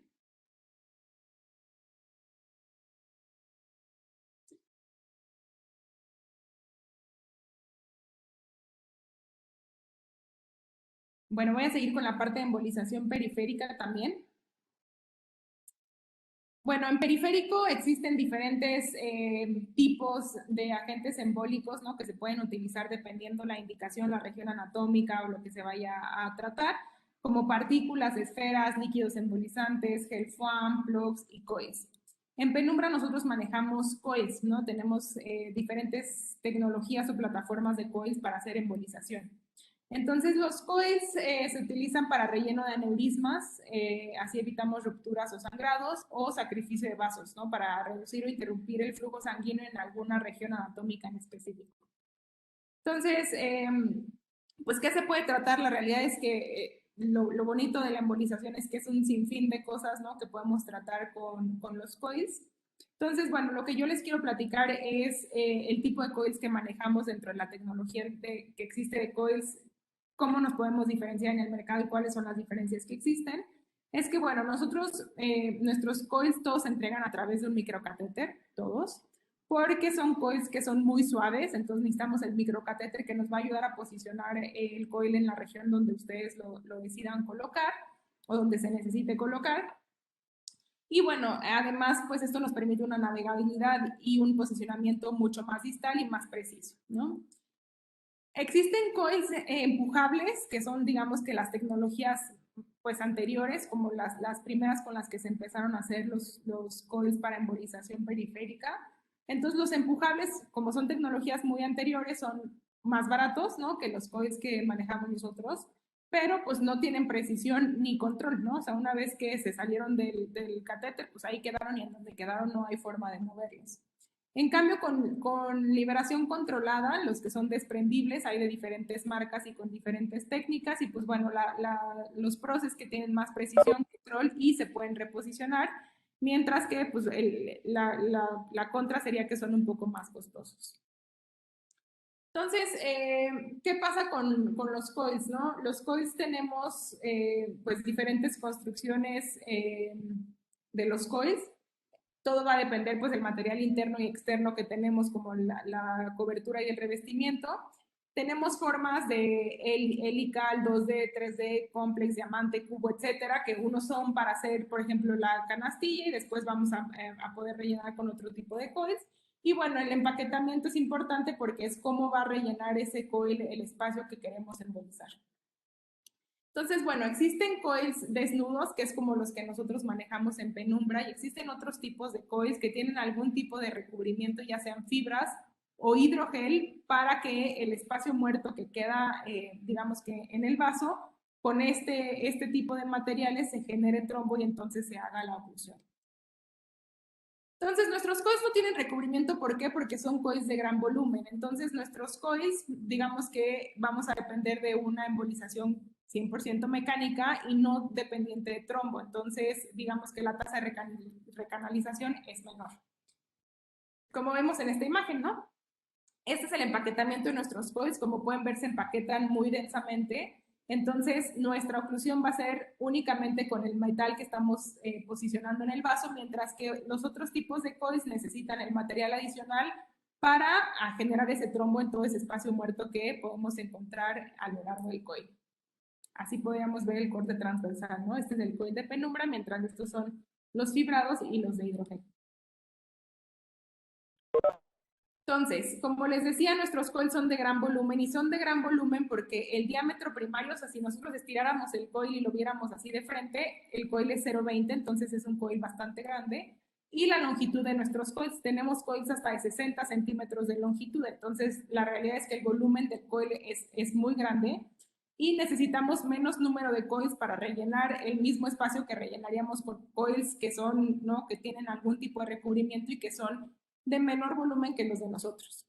Bueno, voy a seguir con la parte de embolización periférica también. Bueno, en periférico existen diferentes tipos de agentes embólicos, ¿no? Que se pueden utilizar dependiendo la indicación, la región anatómica o lo que se vaya a tratar, como partículas, esferas, líquidos embolizantes, gel foam, plugs y coils. En penumbra nosotros manejamos coils, ¿no? Tenemos diferentes tecnologías o plataformas de coils para hacer embolización. Entonces, los coils se utilizan para relleno de aneurismas, así evitamos rupturas o sangrados, o sacrificio de vasos, ¿no? Para reducir o interrumpir el flujo sanguíneo en alguna región anatómica en específico. Entonces, pues, ¿qué se puede tratar? La realidad es que lo bonito de la embolización es que es un sinfín de cosas, ¿no? Que podemos tratar con los coils. Entonces, bueno, lo que yo les quiero platicar es el tipo de coils que manejamos dentro de la tecnología que existe de coils, cómo nos podemos diferenciar en el mercado y cuáles son las diferencias que existen. Es que, bueno, nosotros, nuestros coils todos se entregan a través de un microcatéter, todos, porque son coils que son muy suaves, entonces necesitamos el microcatéter que nos va a ayudar a posicionar el coil en la región donde ustedes lo decidan colocar o donde se necesite colocar. Y bueno, además, pues esto nos permite una navegabilidad y un posicionamiento mucho más distal y más preciso, ¿no? Existen coils empujables, que son, digamos, que las tecnologías pues anteriores, como las primeras con las que se empezaron a hacer los coils para embolización periférica. Entonces, los empujables, como son tecnologías muy anteriores, son más baratos, ¿no? Que los coils que manejamos nosotros, pero pues no tienen precisión ni control, ¿no? O sea, una vez que se salieron del catéter, pues ahí quedaron y en donde quedaron no hay forma de moverlos. En cambio, con liberación controlada, los que son desprendibles, hay de diferentes marcas y con diferentes técnicas, y pues bueno, los proces que tienen más precisión, control y se pueden reposicionar, mientras que pues la contra sería que son un poco más costosos. Entonces, ¿qué pasa con los coils, no? Los coils tenemos pues diferentes construcciones de los coils. Todo va a depender pues del material interno y externo que tenemos, como la cobertura y el revestimiento. Tenemos formas de helical, 2D, 3D, complex, diamante, cubo, etcétera, que unos son para hacer, por ejemplo, la canastilla y después vamos a poder rellenar con otro tipo de coils. Y bueno, el empaquetamiento es importante porque es cómo va a rellenar ese coil el espacio que queremos embolizar. Entonces, bueno, existen coils desnudos, que es como los que nosotros manejamos en penumbra, y existen otros tipos de coils que tienen algún tipo de recubrimiento, ya sean fibras o hidrogel, para que el espacio muerto que queda, digamos que en el vaso, con este tipo de materiales se genere trombo y entonces se haga la oclusión. Entonces, nuestros coils no tienen recubrimiento, ¿por qué? Porque son coils de gran volumen. Entonces, nuestros coils, digamos que vamos a depender de una embolización 100% mecánica y no dependiente de trombo. Entonces, digamos que la tasa de recanalización es menor. Como vemos en esta imagen, ¿no? Este es el empaquetamiento de nuestros coils. Como pueden ver, se empaquetan muy densamente. Entonces, nuestra oclusión va a ser únicamente con el metal que estamos posicionando en el vaso, mientras que los otros tipos de coils necesitan el material adicional para generar ese trombo en todo ese espacio muerto que podemos encontrar a lo largo del coil. Así podríamos ver el corte transversal, ¿no? Este es el coil de penumbra, mientras estos son los fibrados y los de hidrógeno. Entonces, como les decía, nuestros coils son de gran volumen y son de gran volumen porque el diámetro primario, o sea, si nosotros estiráramos el coil y lo viéramos así de frente, el coil es 0.20, entonces es un coil bastante grande. Y la longitud de nuestros coils, tenemos coils hasta de 60 centímetros de longitud, entonces la realidad es que el volumen del coil es muy grande y necesitamos menos número de coils para rellenar el mismo espacio que rellenaríamos con coils que son, ¿no?, que tienen algún tipo de recubrimiento y que son de menor volumen que los de nosotros.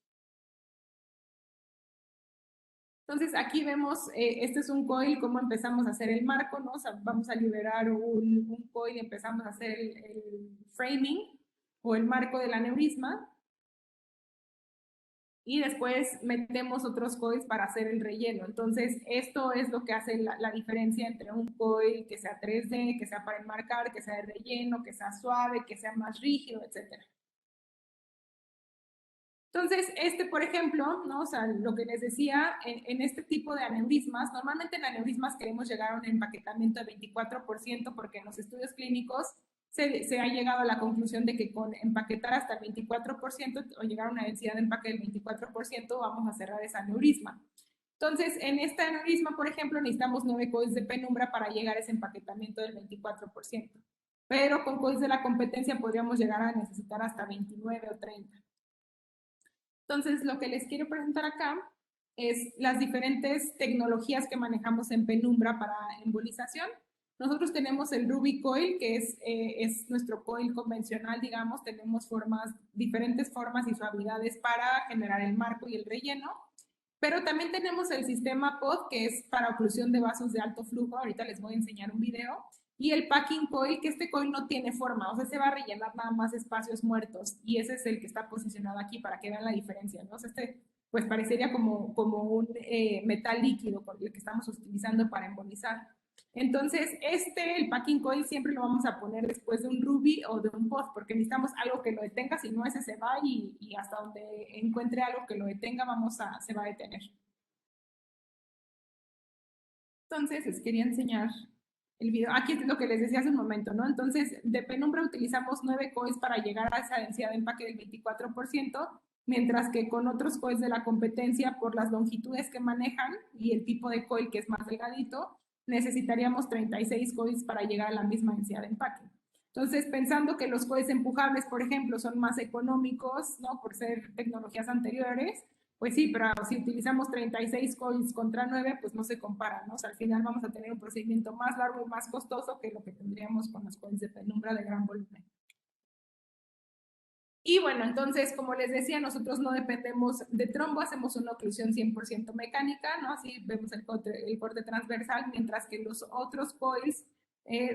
Entonces, aquí vemos, este es un coil, cómo empezamos a hacer el marco, ¿no? O sea, vamos a liberar un coil y empezamos a hacer el framing o el marco del aneurisma. Y después metemos otros coils para hacer el relleno. Entonces, esto es lo que hace la diferencia entre un coil que sea 3D, que sea para enmarcar, que sea de relleno, que sea suave, que sea más rígido, etcétera. Entonces, por ejemplo, ¿no? O sea, lo que les decía, en este tipo de aneurismas, normalmente en aneurismas queremos llegar a un empaquetamiento de 24%, porque en los estudios clínicos se ha llegado a la conclusión de que con empaquetar hasta el 24% o llegar a una densidad de empaque del 24%, vamos a cerrar ese aneurisma. Entonces, en este aneurisma, por ejemplo, necesitamos 9 coils de penumbra para llegar a ese empaquetamiento del 24%. Pero con coils de la competencia podríamos llegar a necesitar hasta 29 o 30. Entonces, lo que les quiero presentar acá es las diferentes tecnologías que manejamos en penumbra para embolización. Nosotros tenemos el Ruby Coil, que es nuestro coil convencional, digamos. Tenemos diferentes formas y suavidades para generar el marco y el relleno. Pero también tenemos el sistema POD, que es para oclusión de vasos de alto flujo. Ahorita les voy a enseñar un video. Y el Packing Coil, que este coil no tiene forma, o sea, se va a rellenar nada más espacios muertos. Y ese es el que está posicionado aquí para que vean la diferencia, ¿no? O sea, pues parecería como un metal líquido con el que estamos utilizando para embolizar. Entonces, el Packing Coil siempre lo vamos a poner después de un Ruby o de un POD, porque necesitamos algo que lo detenga, si no ese se va y hasta donde encuentre algo que lo detenga se va a detener. Entonces, les quería enseñar el video. Aquí es lo que les decía hace un momento, ¿no? Entonces, de penumbra utilizamos 9 coils para llegar a esa densidad de empaque del 24%, mientras que con otros coils de la competencia, por las longitudes que manejan y el tipo de coil que es más delgadito, necesitaríamos 36 coils para llegar a la misma densidad de empaque. Entonces, pensando que los coils empujables, por ejemplo, son más económicos, ¿no?, por ser tecnologías anteriores, pues sí, pero si utilizamos 36 coils contra 9, pues no se compara, ¿no? O sea, al final vamos a tener un procedimiento más largo y más costoso que lo que tendríamos con los coils de penumbra de gran volumen. Y bueno, entonces, como les decía, nosotros no dependemos de trombo, hacemos una oclusión 100% mecánica, ¿no? Así vemos el corte transversal, mientras que los otros coils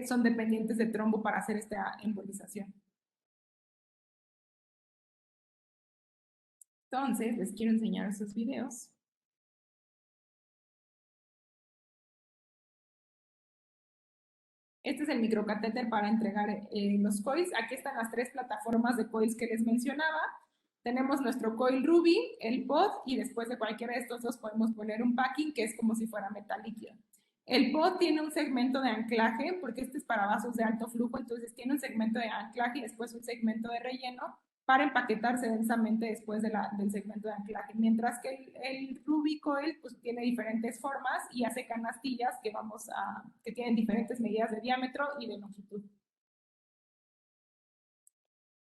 son dependientes de trombo para hacer esta embolización. Entonces, les quiero enseñar esos videos. Este es el microcatéter para entregar los coils. Aquí están las 3 plataformas de coils que les mencionaba. Tenemos nuestro coil Ruby, el POD, y después de cualquiera de estos dos podemos poner un packing, que es como si fuera metal líquido. El POD tiene un segmento de anclaje, porque este es para vasos de alto flujo, entonces tiene un segmento de anclaje y después un segmento de relleno para empaquetarse densamente después del segmento de anclaje, mientras que el Ruby Coil pues tiene diferentes formas y hace canastillas que tienen diferentes medidas de diámetro y de longitud.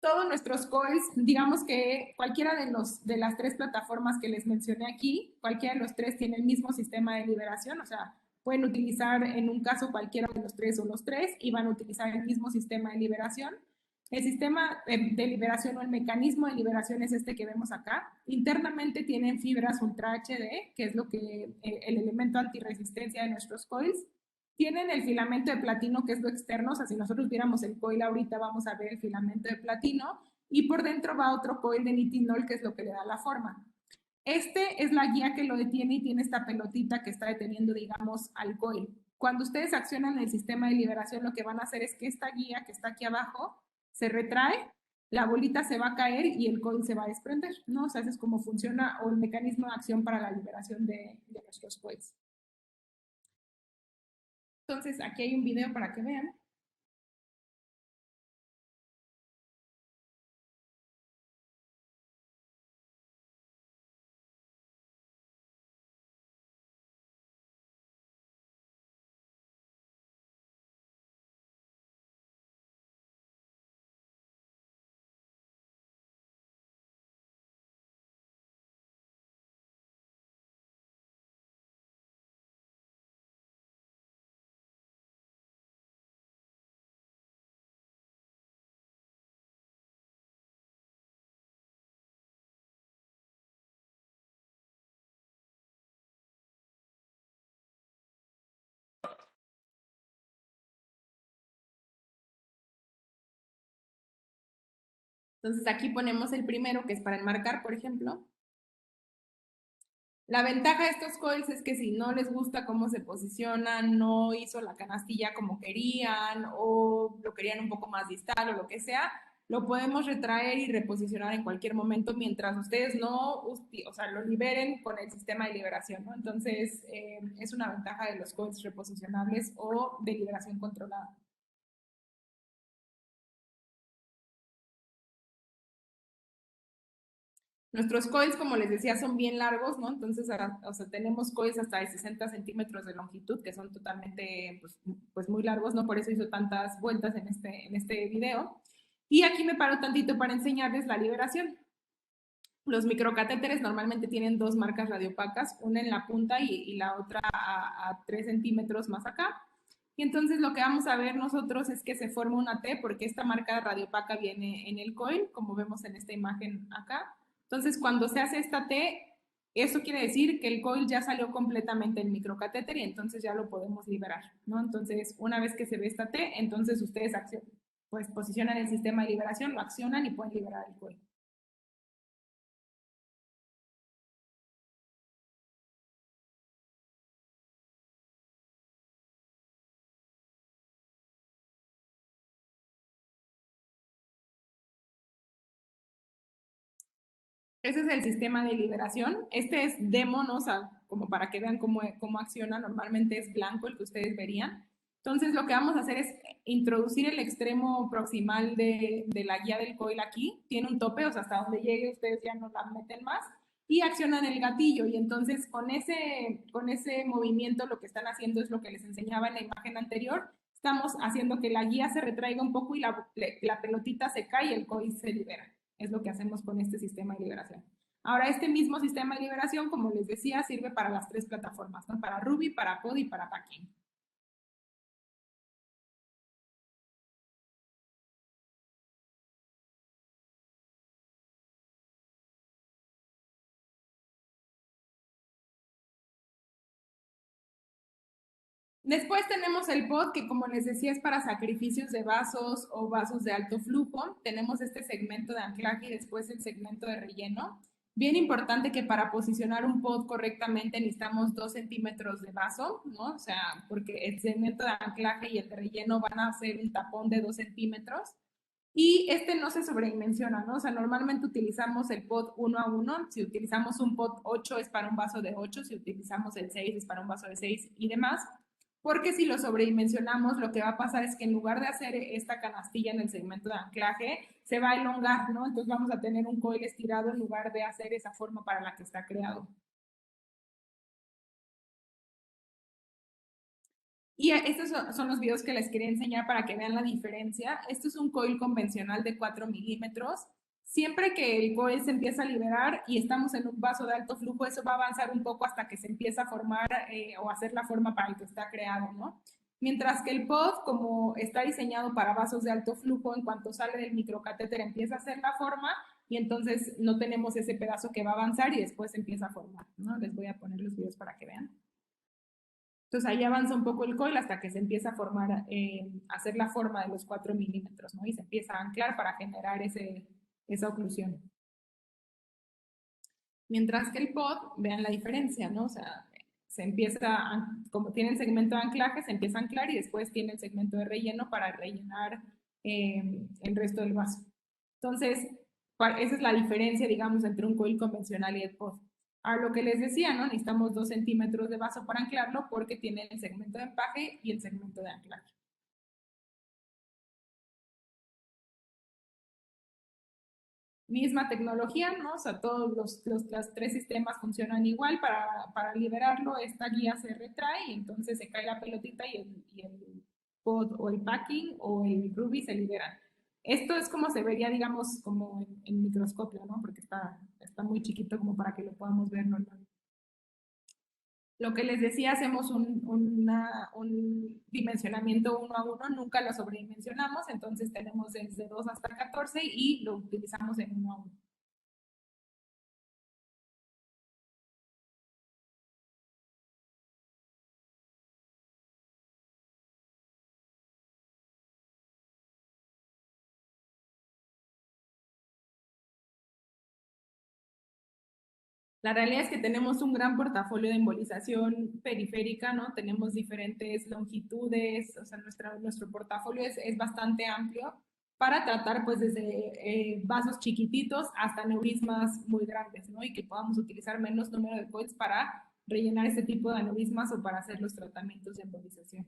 Todos nuestros coils, digamos que cualquiera de las 3 plataformas que les mencioné aquí, cualquiera de los 3 tiene el mismo sistema de liberación, o sea, pueden utilizar en un caso cualquiera de los 3 o los 3 y van a utilizar el mismo sistema de liberación. El sistema de liberación o el mecanismo de liberación es este que vemos acá. Internamente tienen fibras Ultra HD, que es lo que el elemento antirresistencia de nuestros coils. Tienen el filamento de platino, que es lo externo, o sea, si nosotros viéramos el coil ahorita vamos a ver el filamento de platino, y por dentro va otro coil de nitinol, que es lo que le da la forma. Este es la guía que lo detiene y tiene esta pelotita que está deteniendo, digamos, al coil. Cuando ustedes accionan el sistema de liberación, lo que van a hacer es que esta guía que está aquí abajo se retrae, la bolita se va a caer y el coil se va a desprender, ¿no? O sea, ese es como funciona o el mecanismo de acción para la liberación de nuestros coils. Entonces, aquí hay un video para que vean. Entonces aquí ponemos el primero, que es para enmarcar, por ejemplo. La ventaja de estos coils es que si no les gusta cómo se posicionan, no hizo la canastilla como querían o lo querían un poco más distal o lo que sea, lo podemos retraer y reposicionar en cualquier momento mientras ustedes no, o sea, lo liberen con el sistema de liberación, ¿no? Entonces, es una ventaja de los coils reposicionables o de liberación controlada. Nuestros coils, como les decía, son bien largos, ¿no? Entonces, o sea, tenemos coils hasta de 60 centímetros de longitud, que son totalmente, pues muy largos, ¿no? Por eso hizo tantas vueltas en este video. Y aquí me paro tantito para enseñarles la liberación. Los microcatéteres normalmente tienen dos marcas radiopacas, una en la punta y la otra a 3 centímetros más acá. Y entonces lo que vamos a ver nosotros es que se forma una T porque esta marca radiopaca viene en el coil, como vemos en esta imagen acá. Entonces, cuando se hace esta T, eso quiere decir que el coil ya salió completamente el microcatéter y entonces ya lo podemos liberar, ¿no? Entonces, una vez que se ve esta T, entonces ustedes pues posicionan el sistema de liberación, lo accionan y pueden liberar el coil. Ese es el sistema de liberación. Este es demo, ¿no? O sea, como para que vean cómo acciona. Normalmente es blanco el que ustedes verían. Entonces, lo que vamos a hacer es introducir el extremo proximal de la guía del coil aquí. Tiene un tope, o sea, hasta donde llegue ustedes ya no la meten más. Y accionan el gatillo. Y entonces, con ese movimiento, lo que están haciendo es lo que les enseñaba en la imagen anterior. Estamos haciendo que la guía se retraiga un poco y la pelotita se cae y el coil se libera. Es lo que hacemos con este sistema de liberación. Ahora, este mismo sistema de liberación, como les decía, sirve para las tres plataformas, ¿no? Para Ruby, para POD y para Packing. Después tenemos el POD, que como les decía es para sacrificios de vasos o vasos de alto flujo. Tenemos este segmento de anclaje y después el segmento de relleno. Bien importante que para posicionar un pod correctamente necesitamos 2 centímetros de vaso, ¿no? O sea, porque el segmento de anclaje y el de relleno van a hacer un tapón de 2 centímetros. Y este no se sobredimensiona, ¿no? O sea, normalmente utilizamos el pod 1 a 1. Si utilizamos un pod 8 es para un vaso de 8, si utilizamos el 6 es para un vaso de 6 y demás. Porque si lo sobredimensionamos, lo que va a pasar es que en lugar de hacer esta canastilla en el segmento de anclaje, se va a elongar, ¿no? Entonces vamos a tener un coil estirado en lugar de hacer esa forma para la que está creado. Y estos son los videos que les quería enseñar para que vean la diferencia. Esto es un coil convencional de 4 milímetros. Siempre que el coil se empieza a liberar y estamos en un vaso de alto flujo, eso va a avanzar un poco hasta que se empieza a formar o hacer la forma para el que está creado, ¿no? Mientras que el POD, como está diseñado para vasos de alto flujo, en cuanto sale del microcatéter empieza a hacer la forma y entonces no tenemos ese pedazo que va a avanzar y después empieza a formar, ¿no? Les voy a poner los videos para que vean. Entonces ahí avanza un poco el coil hasta que se empieza a formar, a hacer la forma de los 4 milímetros, ¿no? Y se empieza a anclar para generar esa oclusión. Mientras que el POD, vean la diferencia, ¿no? O sea, se empieza, como tiene el segmento de anclaje, se empieza a anclar y después tiene el segmento de relleno para rellenar el resto del vaso. Entonces, esa es la diferencia, digamos, entre un coil convencional y el POD. A lo que les decía, ¿no? Necesitamos 2 centímetros de vaso para anclarlo porque tiene el segmento de empaque y el segmento de anclaje. Misma tecnología, ¿no? O sea, todos los 3 sistemas funcionan igual. Para liberarlo, esta guía se retrae y entonces se cae la pelotita y el pod o el packing o el ruby se liberan. Esto es como se vería, digamos, como en microscopio, ¿no? Porque está muy chiquito como para que lo podamos ver normal. Lo que les decía, hacemos un dimensionamiento 1 a 1, nunca lo sobredimensionamos, entonces tenemos desde 2 hasta 14 y lo utilizamos en 1 a 1. La realidad es que tenemos un gran portafolio de embolización periférica, ¿no? Tenemos diferentes longitudes, o sea, nuestro portafolio es bastante amplio para tratar, pues, desde vasos chiquititos hasta aneurismas muy grandes, ¿no? Y que podamos utilizar menos número de coils para rellenar este tipo de aneurismas o para hacer los tratamientos de embolización.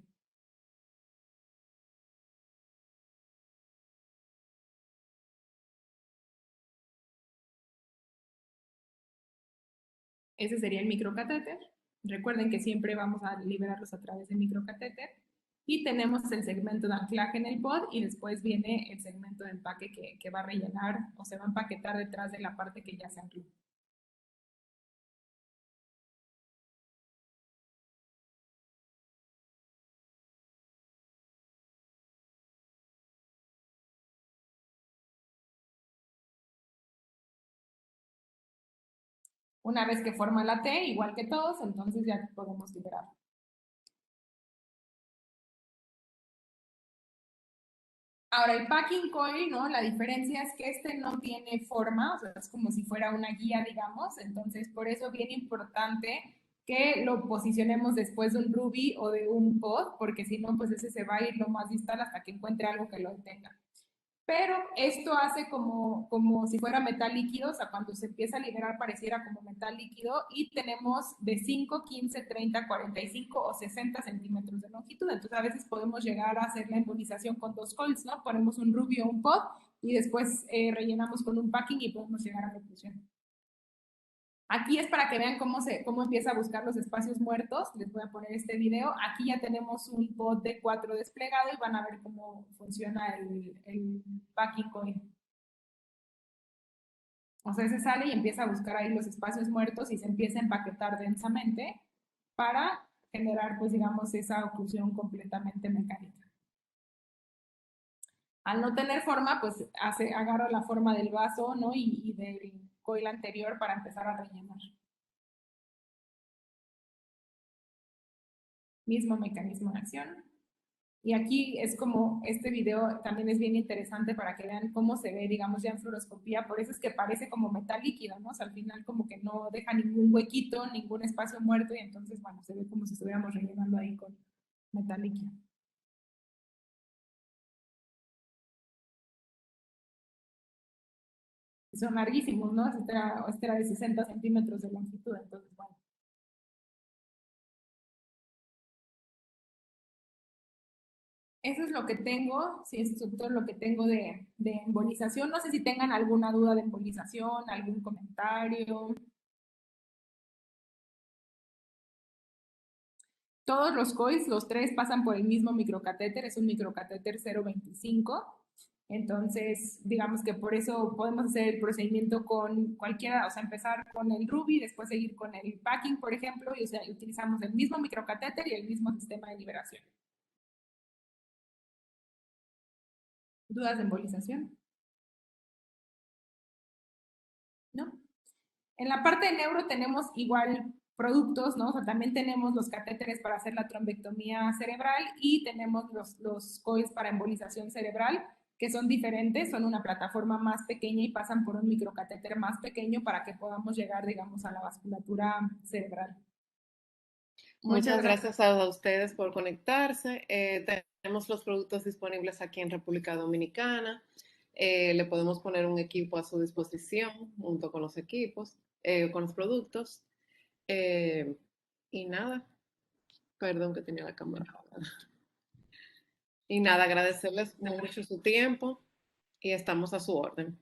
Ese sería el microcatéter. Recuerden que siempre vamos a liberarlos a través del microcatéter. Y tenemos el segmento de anclaje en el pod y después viene el segmento de empaque que va a rellenar o se va a empaquetar detrás de la parte que ya se ancló. Una vez que forma la T, igual que todos, entonces ya podemos liberar. Ahora, el packing coil, ¿no? La diferencia es que este no tiene forma, o sea, es como si fuera una guía, digamos, entonces por eso es bien importante que lo posicionemos después de un ruby o de un pod, porque si no, pues ese se va a ir lo más distal hasta que encuentre algo que lo detenga. Pero esto hace como si fuera metal líquido, o sea, cuando se empieza a liberar pareciera como metal líquido y tenemos de 5, 15, 30, 45 o 60 centímetros de longitud. Entonces a veces podemos llegar a hacer la embolización con 2 coils, ¿no? Ponemos un ruby o un pod y después rellenamos con un packing y podemos llegar a la oclusión. Aquí es para que vean cómo empieza a buscar los espacios muertos. Les voy a poner este video. Aquí ya tenemos un pod de 4 desplegado y van a ver cómo funciona el packing coil. O sea, se sale y empieza a buscar ahí los espacios muertos y se empieza a empaquetar densamente para generar, pues digamos, esa oclusión completamente mecánica. Al no tener forma, pues agarra la forma del vaso, ¿no? Y del coil anterior para empezar a rellenar. Mismo mecanismo de acción. Y aquí es como, este video también es bien interesante para que vean cómo se ve, digamos, ya en fluoroscopía, por eso es que parece como metal líquido, ¿no? O sea, al final como que no deja ningún huequito, ningún espacio muerto, y entonces, bueno, se ve como si estuviéramos rellenando ahí con metal líquido. Son larguísimos, ¿no? Este era de 60 centímetros de longitud, entonces, bueno. Eso es lo que tengo, sí, eso es todo lo que tengo de embolización. No sé si tengan alguna duda de embolización, algún comentario. Todos los coils, los 3 pasan por el mismo microcatéter, es un microcatéter 0.25. Entonces, digamos que por eso podemos hacer el procedimiento con cualquiera, o sea, empezar con el ruby, después seguir con el packing, por ejemplo, y o sea, utilizamos el mismo microcatéter y el mismo sistema de liberación. ¿Dudas de embolización? ¿No? En la parte de neuro tenemos igual productos, ¿no? O sea, también tenemos los catéteres para hacer la trombectomía cerebral y tenemos los coils para embolización cerebral, que son diferentes, son una plataforma más pequeña y pasan por un microcatéter más pequeño para que podamos llegar, digamos, a la vasculatura cerebral. Muchas gracias a ustedes por conectarse. Tenemos los productos disponibles aquí en República Dominicana. Le podemos poner un equipo a su disposición junto con los equipos, con los productos. Y nada, perdón que tenía la cámara. Y nada, agradecerles mucho su tiempo y estamos a su orden.